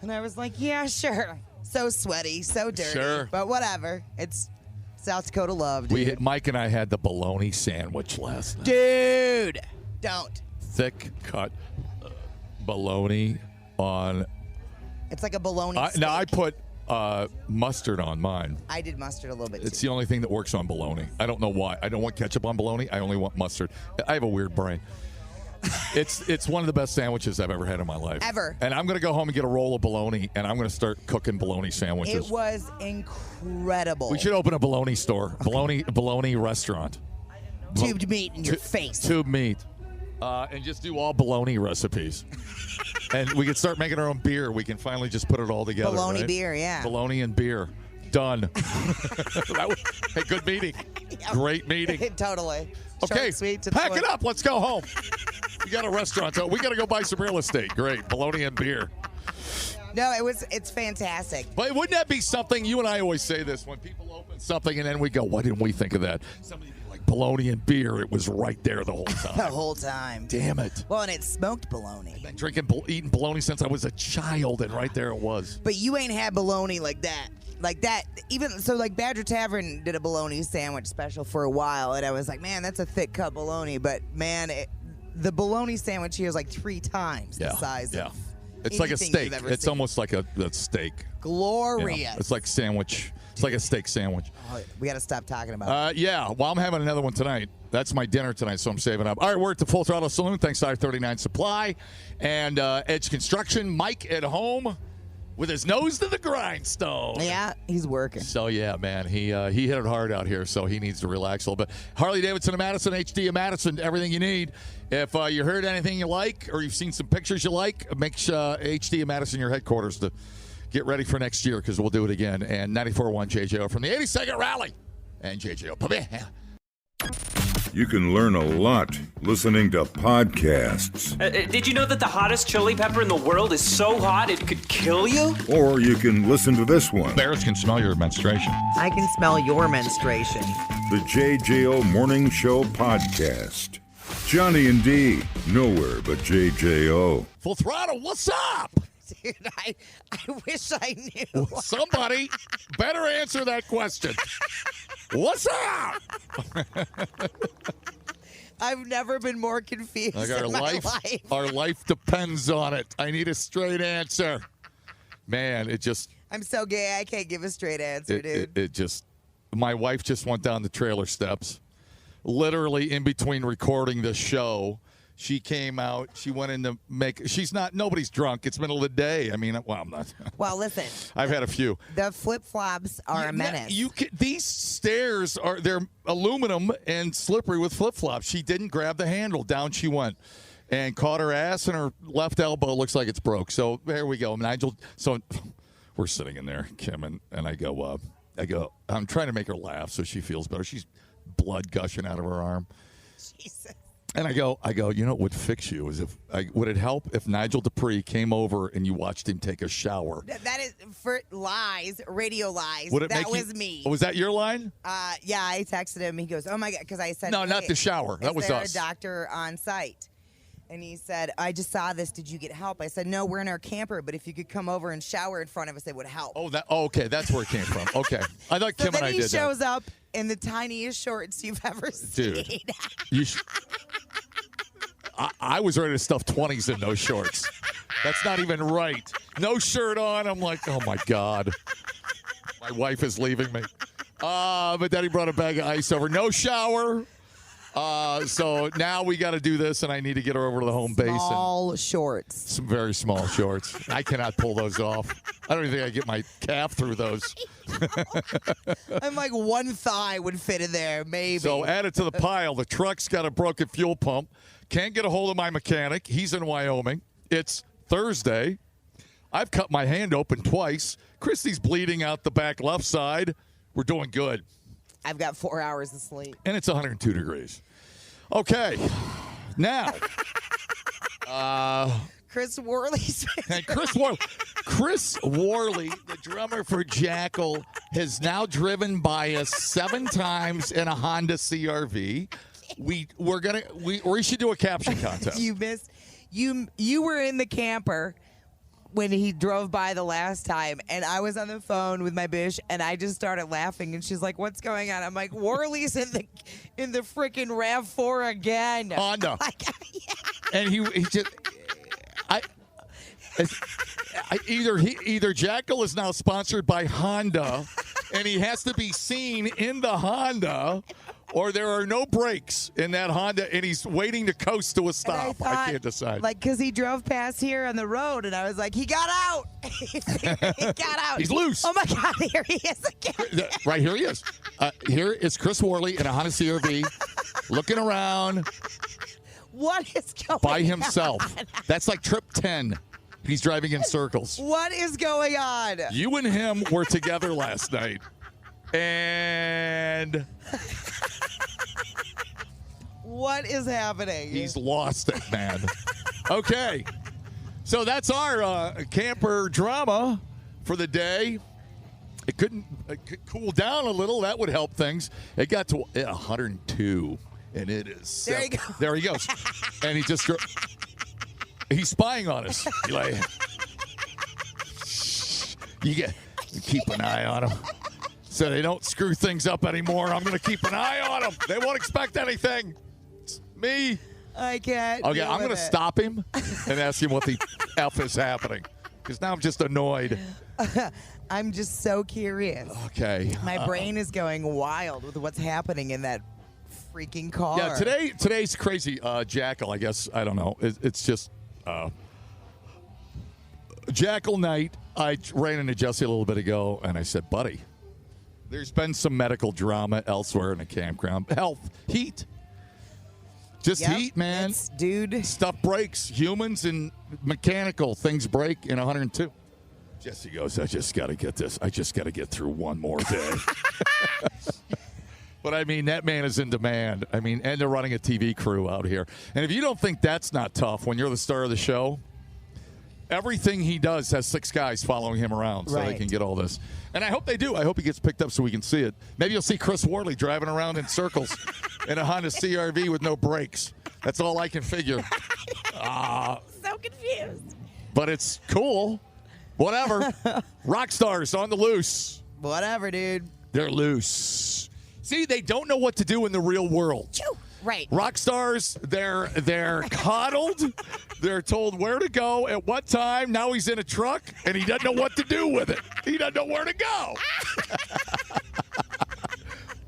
And I was like, "Yeah, sure." So sweaty, so dirty, Sure. but whatever. It's South Dakota love, dude. Mike and I had the bologna sandwich last night. Dude, don't. Thick cut bologna on. It's like a bologna steak. Now I put mustard on mine. I did mustard a little bit, It's too. the only thing that works on bologna. I don't know why. I don't want ketchup on bologna. I only want mustard. I have a weird brain. It's one of the best sandwiches I've ever had in my life. Ever. And I'm going to go home and get a roll of bologna, and I'm going to start cooking bologna sandwiches. It was incredible. We should open a bologna store, bologna restaurant. Tubed meat in your face. Tube meat. And just do all bologna recipes. And we can start making our own beer. We can finally just put it all together. Bologna right? beer, yeah. Bologna and beer. Done. Hey, good meeting. Great meeting. Totally. Okay, Short, sweet, to the pack point. it up. Let's go home. We got a restaurant. So we got to go buy some real estate. Great. Bologna and beer. No, it's fantastic. But wouldn't that be something? You and I always say this when people open something and then we go, why didn't we think of that? Somebody bologna and beer, it was right there the whole The time. whole time. Damn it. Well, and it's smoked bologna. I've been eating bologna since I was a child, and right there it was. But you ain't had bologna like that. Like that, even so, like Badger Tavern did a bologna sandwich special for a while, and I was like, man, that's a thick cut bologna. But man, the bologna sandwich here is like 3 times the size of it's like a anything steak. you've ever It's seen. almost like a steak. Glorious. Yeah. It's like sandwich. It's like a steak sandwich. Oh, we got to stop talking about it. Yeah, well, I'm having another one tonight. That's my dinner tonight, so I'm saving up. All right, we're at the Full Throttle Saloon. Thanks to I-39 Supply and Edge Construction. Mike at home with his nose to the grindstone. Yeah, he's working. So, yeah, man, he hit it hard out here, so he needs to relax a little bit. Harley-Davidson of Madison, HD of Madison, everything you need. If you heard anything you like or you've seen some pictures you like, make HD of Madison your headquarters to get ready for next year because we'll do it again. And 94.1 JJO from the 82nd Rally and JJO. You can learn a lot listening to podcasts. Did you know that the hottest chili pepper in the world is so hot it could kill you? Or you can listen to this one. Bears can smell your menstruation. I can smell your menstruation. The JJO Morning Show Podcast. Johnny and D, nowhere but JJO. Full Throttle, what's up? Dude, I wish I knew. Somebody better answer that question. What's up? I've never been more confused Like in my life. our life depends on it. I need a straight answer. Man, it just I'm so gay, I can't give a straight answer, dude. it just my wife just went down the trailer steps. Literally in between recording the show. She came out. She went in to make. She's not. Nobody's drunk. It's middle of the day. I mean, well, I'm not. Well, listen. I've had a few. The flip-flops are a menace. These stairs they're aluminum and slippery with flip-flops. She didn't grab the handle. Down she went and caught her ass, and her left elbow looks like it's broke. So there we go. Nigel. So we're sitting in there, Kim, and I go. I'm trying to make her laugh so she feels better. She's blood gushing out of her arm. Jesus. And I go, you know what would fix you is would it help if Nigel Dupree came over and you watched him take a shower? That is for lies, radio lies. Would it that make was you, me. Was that your line? Yeah, I texted him. He goes, oh, my God, because I said, No, not hey, the shower. That was is there us. a doctor on site? And he said, I just saw this. Did you get help? I said, no, we're in our camper, but if you could come over and shower in front of us, it would help. Oh, okay. That's where it came from. Okay. I thought So Kim then and I he did shows up in the tiniest shorts you've ever seen. Dude. I was ready to stuff 20s in those shorts. That's not even right. No shirt on. I'm like, oh, my God. My wife is leaving me. But then he brought a bag of ice over. No shower. So now we got to do this, and I need to get her over to the home base. Small shorts. Some very small shorts. I cannot pull those off. I don't even think I get my calf through those. I'm like one thigh would fit in there, maybe. So add it to the pile. The truck's got a broken fuel pump. Can't get a hold of my mechanic. He's in Wyoming. It's Thursday. I've cut my hand open twice. Christy's bleeding out the back left side. We're doing good. I've got 4 hours of sleep. And it's 102 degrees. Okay. Now. Chris Worley's. And Chris Worley, the drummer for Jackal, has now driven by us 7 times in a Honda CRV. We should do a caption contest. You missed. You were in the camper when he drove by the last time, and I was on the phone with my bish, and I just started laughing, and she's like, "What's going on?" I'm like, "Worley's in the freaking RAV4 again." Honda. Yeah. And he just either Jackal is now sponsored by Honda, and he has to be seen in the Honda, or there are no brakes in that Honda, and he's waiting to coast to a stop. I can't decide. Like, because he drove past here on the road, and I was like, he got out. He got out. He's loose. Oh, my God. Here he is again. Right, here he is. Here is Chris Worley in a Honda CRV looking around. What is going by himself. on? That's like trip 10. He's driving in circles. What is going on? You and him were together last night. And what is happening? he's lost it, man. Okay. So that's our camper drama for the day. It could cool down a little. That would help things. It got to 102, and it is. There you go. There he goes. And he's spying on us. You're like, you keep an eye on him. So they don't screw things up anymore. I'm going to keep an eye on them. They won't expect anything. It's me. I can't. Okay, I'm going to stop him and ask him what the F is happening. Because now I'm just annoyed. I'm just so curious. Okay. My brain is going wild with what's happening in that freaking car. Yeah, today's crazy. Jackal, I guess. I don't know. It's just Jackal night. I ran into Jesse a little bit ago, and I said, buddy, there's been some medical drama elsewhere in the campground. Health, heat. Just heat, man. Dude. Stuff breaks. Humans and mechanical things break in 102. Jesse goes, I just got to get this. I just got to get through one more day. But, I mean, that man is in demand. I mean, and they're running a TV crew out here. And if you don't think that's not tough when you're the star of the show, everything he does has 6 guys following him around so they can get all this. And I hope they do. I hope he gets picked up so we can see it. Maybe you'll see Chris Worley driving around in circles in a Honda CR-V with no brakes. That's all I can figure. So confused. But it's cool. Whatever. Rock stars on the loose. Whatever, dude. They're loose. See, they don't know what to do in the real world. Right. Rock stars, they're coddled. They're told where to go at what time. Now he's in a truck, and he doesn't know what to do with it. He doesn't know where to go.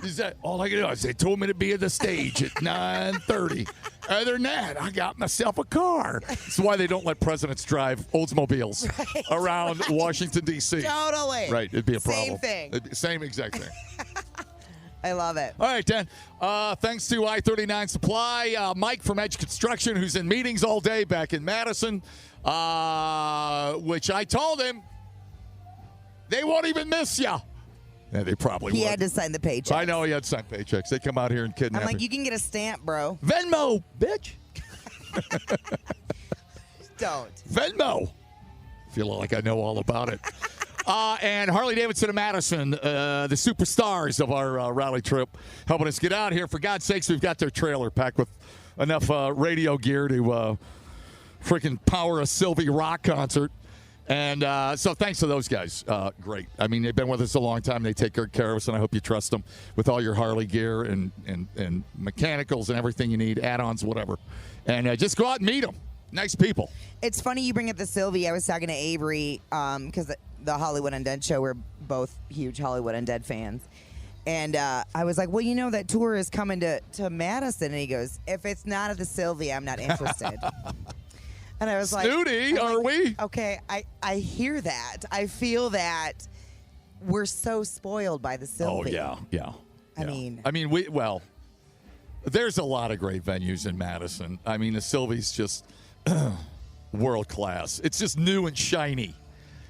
He said, all I can do is they told me to be at the stage at 9:30. Other than that, I got myself a car. That's why they don't let presidents drive Oldsmobiles around Washington, D.C. Totally. Right, it'd be a problem. Same thing. Same exact thing. I love it. All right, Dan. Thanks to I-39 Supply. Mike from Edge Construction, who's in meetings all day back in Madison, which I told him they won't even miss you. Yeah, they probably would. He had to sign the paycheck. I know he had to sign paychecks. They come out here and kidnap I'm like, him. you can get a stamp, bro. Venmo, bitch. Don't. Venmo. Feel like I know all about it. And Harley Davidson of Madison, the superstars of our rally trip, helping us get out here. For God's sakes, we've got their trailer packed with enough radio gear to freaking power a Sylvie Rock concert. And so thanks to those guys. Great. I mean, they've been with us a long time. They take good care of us, and I hope you trust them with all your Harley gear and mechanicals and everything you need, add-ons, whatever. And just go out and meet them. Nice people. It's funny you bring up the Sylvie. I was talking to Avery because the Hollywood Undead show, we're both huge Hollywood Undead fans. And I was like, well, you know, that tour is coming to Madison. And he goes, if it's not at the Sylvie, I'm not interested. And I was Snooty, like, are we? Okay, I hear that. I feel that we're so spoiled by the Sylvie. Oh, yeah. I mean, there's a lot of great venues in Madison. I mean, the Sylvie's just world class. It's just new and shiny.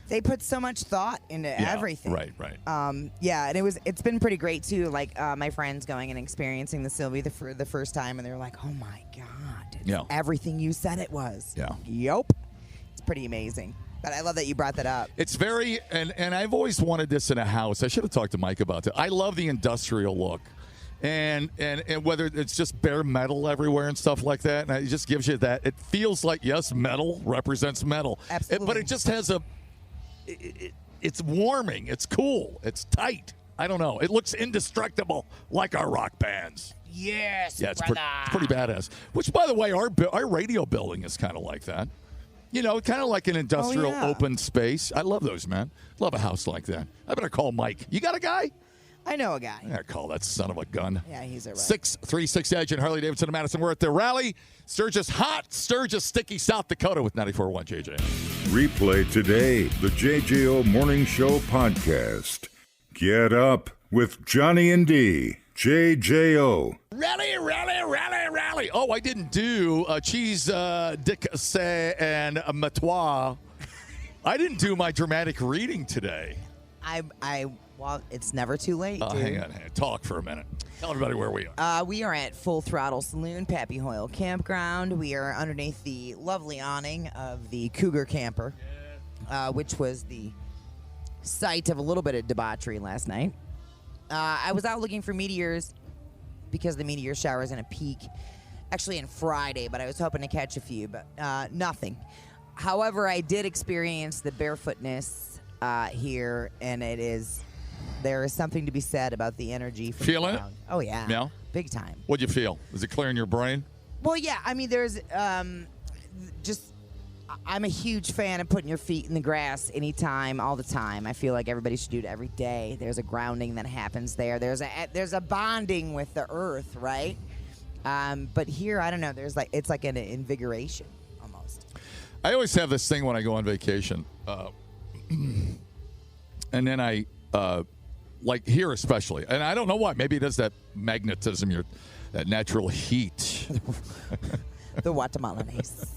They put so much thought into everything. Right. And it's been pretty great too. Like my friends going and experiencing the Sylvie for the first time, and they're like, "Oh my God, it's everything you said it was." Yeah. Yup. It's pretty amazing. But I love that you brought that up. It's very and I've always wanted this in a house. I should have talked to Mike about it. I love the industrial look. And whether it's just bare metal everywhere and stuff like that, and it just gives you that. It feels like, yes, metal represents metal. Absolutely. But it just has it's warming. It's cool. It's tight. I don't know. It looks indestructible like our rock bands. Yes, yeah, it's pretty badass. Which, by the way, our radio building is kind of like that. You know, kind of like an industrial open space. I love those, man. Love a house like that. I better call Mike. You got a guy? I know a guy. I gotta call that son of a gun. Yeah, he's all right. 636 Edge and Harley Davidson of Madison. We're at the rally. Sturgis hot, Sturgis sticky, South Dakota with 94.1 JJO. Replay today the JJO Morning Show podcast. Get up with Johnny and D. JJO. Rally. Oh, I didn't do cheese, dicasse, and matois. I didn't do my dramatic reading today. Well, it's never too late, dude. Hang on. Talk for a minute. Tell everybody where we are. We are at Full Throttle Saloon, Pappy Hoyle Campground. We are underneath the lovely awning of the Cougar Camper, which was the site of a little bit of debauchery last night. I was out looking for meteors because the meteor shower is in a peak. Actually, on Friday, but I was hoping to catch a few, but nothing. However, I did experience the barefootness here, and there is something to be said about the energy. From Feeling it? Oh, yeah. Yeah? Big time. What'd you feel? Is it clearing your brain? Well, yeah. I mean, there's I'm a huge fan of putting your feet in the grass anytime, all the time. I feel like everybody should do it every day. There's a grounding that happens there. There's a bonding with the earth, right? But here, I don't know. It's like an invigoration almost. I always have this thing when I go on vacation, and then I like here especially, and I don't know why. Maybe it is that magnetism, that natural heat. The Guatemalans.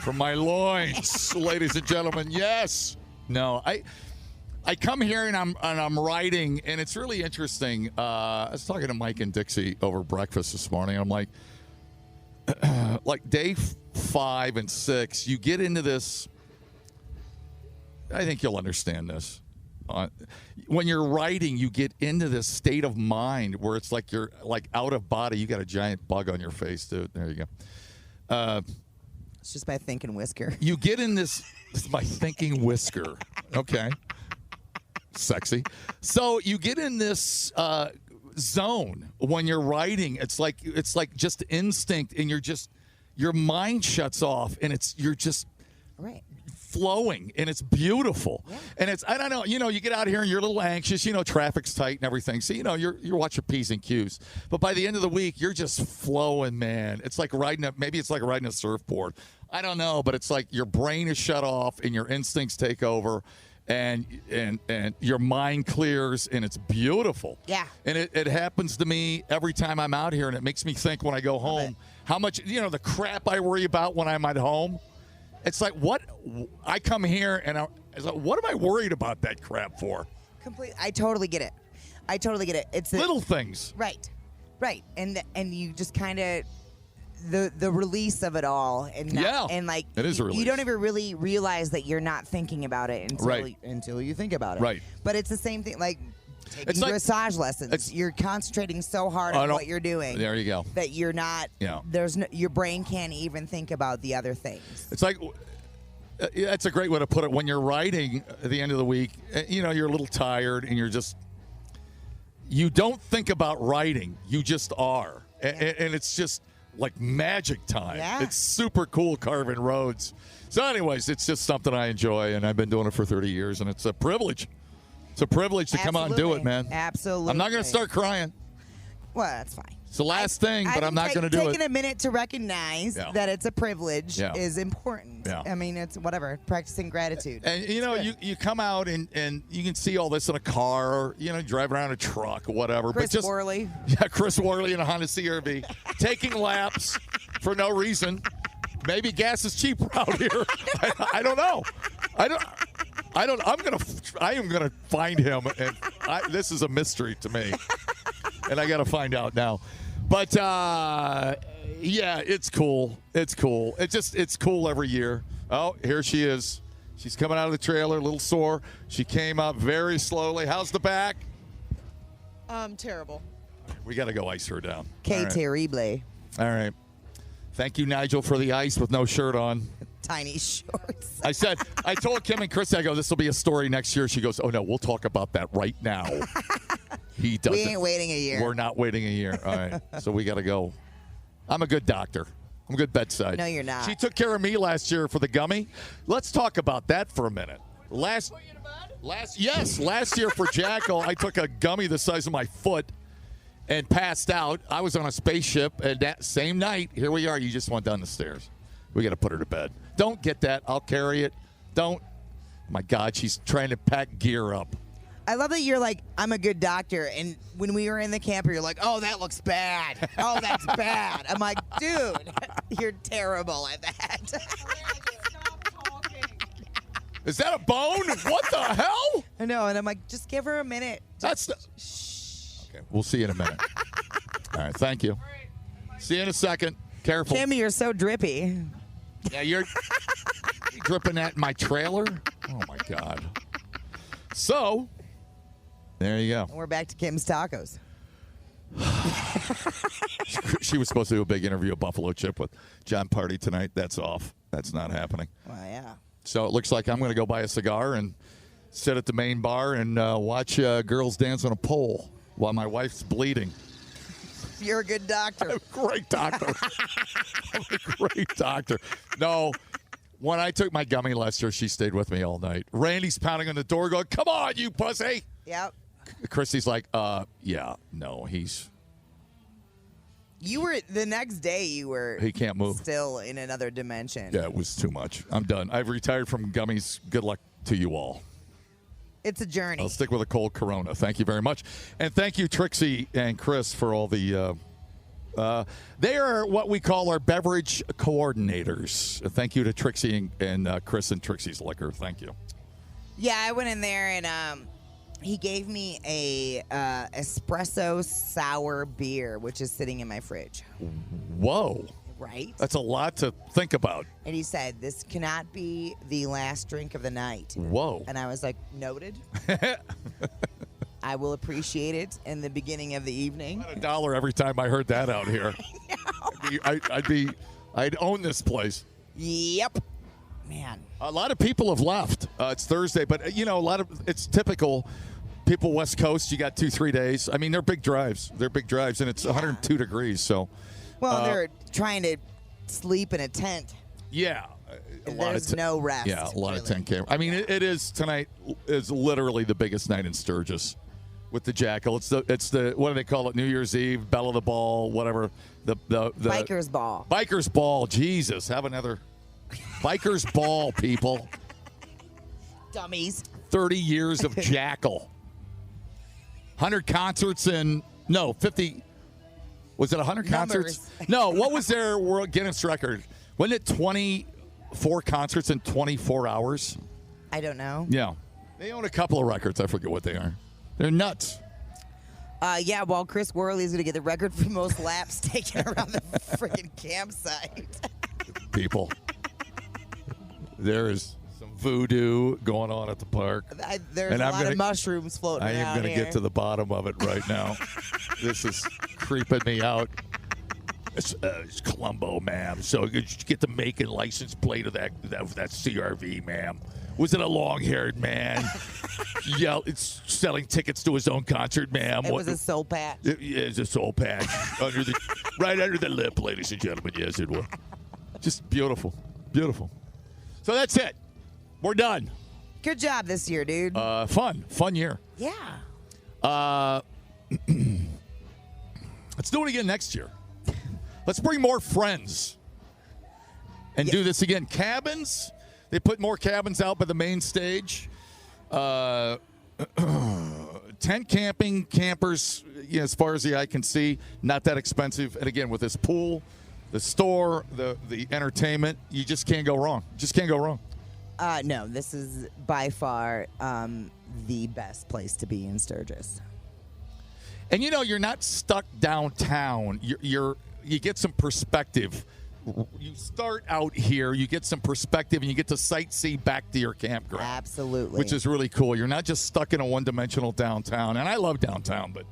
From my loins, ladies and gentlemen. Yes. No, I come here and I'm writing, and it's really interesting. I was talking to Mike and Dixie over breakfast this morning. I'm like, day 5 and 6, you get into this. I think you'll understand this. When you're writing, you get into this state of mind where it's like you're like out of body. You got a giant bug on your face, dude. There you go. It's just my thinking whisker. You get in this my thinking whisker. Okay. Sexy. So you get in this zone when you're writing. It's like just instinct, and your mind shuts off, and you're just right. Flowing, and it's beautiful. Yeah. And I don't know, you get out here and you're a little anxious, traffic's tight and everything. So, you're watching P's and Q's. But by the end of the week, you're just flowing, man. It's like riding a surfboard. I don't know, but it's like your brain is shut off and your instincts take over, and your mind clears, and it's beautiful. Yeah. And it happens to me every time I'm out here, and it makes me think when I go home how much, the crap I worry about when I'm at home. It's like, what? I come here and it's like, what am I worried about that crap for? I totally get it. It's little things. Right. And you just kind of the release of it all, and like it is a release. You don't even really realize that you're not thinking about it until you think about it. Right. But it's the same thing. Like taking dressage lessons, you're concentrating so hard on what you're doing. There you go. That you're not. Yeah. Your brain can't even think about the other things. It's like that's a great way to put it. When you're writing at the end of the week, you're a little tired, and you don't think about writing. You just are, and it's just like magic time. Yeah. It's super cool carving roads. So, anyways, it's just something I enjoy, and I've been doing it for 30 years, and it's a privilege. It's a privilege to come out and do it, man. Absolutely. I'm not going to start crying. Well, that's fine. It's the last thing, but I'm not going to do it. Taking a minute to recognize that it's a privilege is important. Yeah. I mean, it's whatever, practicing gratitude. And, you come out and you can see all this in a car, or, drive around a truck or whatever. Chris Worley. Yeah, Chris Worley in a Honda CR-V. Taking laps for no reason. Maybe gas is cheaper out here. I don't know. I am gonna find him, and this is a mystery to me, and I got to find out now. But yeah, it's cool. It's cool. It's cool every year. Oh, here she is. She's coming out of the trailer, a little sore. She came up very slowly. How's the back? Terrible. We got to go ice her down. Terrible. All right. Thank you, Nigel, for the ice with no shirt on. Tiny shorts. I told Kim and Chris, I go, this will be a story next year. She goes, oh, no, we'll talk about that right now. He doesn't. We ain't waiting a year. We're not waiting a year. All right. So we got to go. I'm a good doctor. I'm a good bedside. No, you're not. She took care of me last year for the gummy. Let's talk about that for a minute. Last year for Jackal, I took a gummy the size of my foot and passed out. I was on a spaceship, and that same night, here we are. You just went down the stairs. We got to put her to bed. Don't get that. I'll carry it. Don't. My God, she's trying to pack gear up. I love that you're like, I'm a good doctor. And when we were in the camper, you're like, oh, that looks bad. Oh, that's bad. I'm like, dude, you're terrible at that. Is that a bone? What the hell? I know. And I'm like, just give her a minute. Shh. Okay, we'll see you in a minute. All right, thank you. See you in a second. Careful. Kimmy, you're so drippy. Yeah, you're dripping that in my trailer? Oh, my God. So, there you go. And we're back to Kim's Tacos. She was supposed to do a big interview at Buffalo Chip with John Party tonight. That's off. That's not happening. Well, yeah. So it looks like I'm going to go buy a cigar and sit at the main bar and watch girls dance on a pole while my wife's bleeding. You're a good doctor. I'm a great doctor. I'm a great doctor. No, when I took my gummy last year, she stayed with me all night. Randy's pounding on the door going, come on, you pussy. Yep. Christy's like, yeah, no, he's... You were, the next day you were... He can't move. Still in another dimension. Yeah, it was too much. I'm done. I've retired from gummies. Good luck to you all. It's a journey. I'll stick with a cold Corona. Thank you very much. And thank you, Trixie and Chris, for all the... they are what we call our beverage coordinators. Thank you to Trixie and Chris and Trixie's Liquor. Thank you. Yeah, I went in there and he gave me a espresso sour beer, which is sitting in my fridge. Whoa. Right? That's a lot to think about. And he said, this cannot be the last drink of the night. Whoa. And I was like, noted. I will appreciate it in the beginning of the evening. $1 every time I heard that out here. I'd own this place. Yep. Man. A lot of people have left. It's Thursday, but it's typical. People West Coast, you got 2-3 days. I mean, they're big drives. And it's 102 degrees. So, well, they're trying to sleep in a tent. Yeah, there's no rest. Yeah, a lot of tent camp. I mean, it is tonight. Is literally the biggest night in Sturgis with the Jackal. It's the what do they call it? New Year's Eve, Bell of the Ball, whatever. The Bikers Ball. Bikers Ball. Jesus, have another Bikers Ball, people. Dummies. 30 years of Jackal. 100 concerts in 50. Was it 100 concerts? No, what was their World Guinness record? Wasn't it 24 concerts in 24 hours? I don't know. Yeah. They own a couple of records. I forget what they are. They're nuts. Yeah, well, Chris Worley is going to get the record for most laps taken around the freaking campsite. People. There is some voodoo going on at the park. There's a lot of mushrooms floating around. I am going to get to the bottom of it right now. This is creeping me out. It's Columbo, ma'am. So you get the make and license plate of that CRV, ma'am. Was it a long-haired man? Yeah, it's selling tickets to his own concert, ma'am. It was a soul patch. It's a soul patch right under the lip, ladies and gentlemen. Yes, it was. Just beautiful, beautiful. So that's it. We're done. Good job this year, dude. Fun year. Yeah. Let's do it again next year. Let's bring more friends and do this again. Cabins. They put more cabins out by the main stage. Tent camping, campers, as far as the eye can see, not that expensive. And again, with this pool, the store, the entertainment, you just can't go wrong. No, this is by far the best place to be in Sturgis. And you're not stuck downtown. You get some perspective. You start out here, you get some perspective, and you get to sightsee back to your campground. Absolutely. Which is really cool. You're not just stuck in a one-dimensional downtown. And I love downtown, but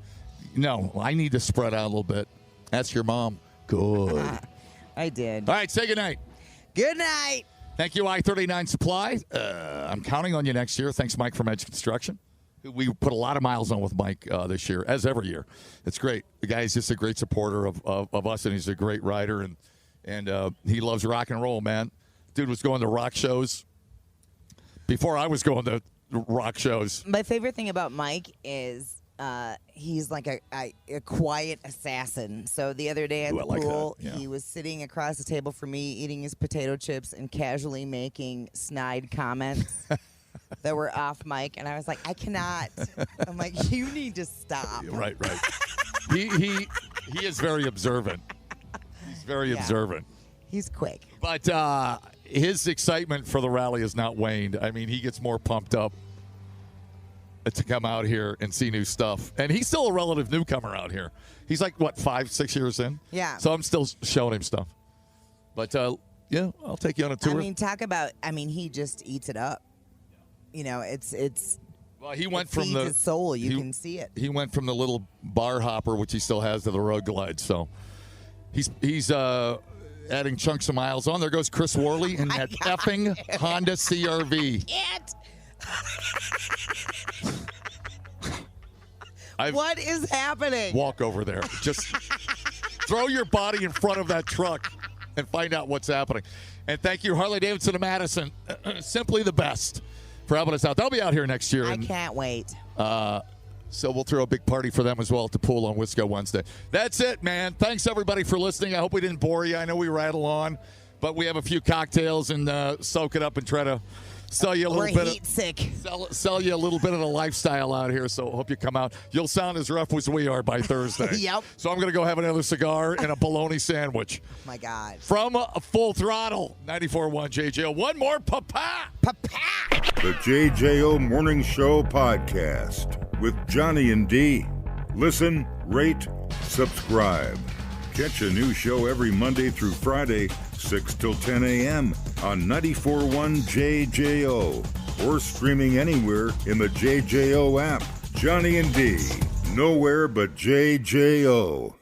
no, I need to spread out a little bit. Ask your mom. Good. I did. All right, say goodnight. Good night. Thank you, I-39 Supply. I'm counting on you next year. Thanks, Mike from Edge Construction. We put a lot of miles on with Mike this year, as every year. It's great. The guy is just a great supporter of us, and he's a great rider, and he loves rock and roll, man. Dude was going to rock shows before I was going to rock shows. My favorite thing about Mike is he's like a quiet assassin. So the other day at the pool, he was sitting across the table from me, eating his potato chips and casually making snide comments that were off mic. And I was like, I cannot. I'm like, you need to stop. Right. He is very observant. He's very observant. He's quick. But his excitement for the rally has not waned. I mean, he gets more pumped up to come out here and see new stuff. And he's still a relative newcomer out here. He's like, 5-6 years in? Yeah. So I'm still showing him stuff. But, yeah, I'll take you on a tour. He just eats it up. It's Well, he went It from feeds the his soul. You he- can see it. He went from the little bar hopper, which he still has, to the road glide. So he's adding chunks of miles on. There goes Chris Worley in that effing Honda CRV. What is happening? Walk over there. Just throw your body in front of that truck and find out what's happening. And thank you, Harley Davidson of Madison. Simply the best for helping us out. They'll be out here next year. I and, can't wait. so we'll throw a big party for them as well at the pool on Wisco Wednesday. That's it, man. Thanks, everybody, for listening. I hope we didn't bore you. I know we rattle on, but we have a few cocktails and soak it up and try to sell you a little We're bit heat sick. sell you a little bit of the lifestyle out here. So hope you come out. You'll sound as rough as we are by Thursday. Yep. So I'm going to go have another cigar and a bologna sandwich. My God. From Full Throttle, 94.1 JJO. One more, papa. The JJO Morning Show podcast with Johnny and D. Listen, rate, subscribe. Catch a new show every Monday through Friday, 6 till 10 a.m. on 94.1 JJO or streaming anywhere in the JJO app. Johnny and D, nowhere but JJO.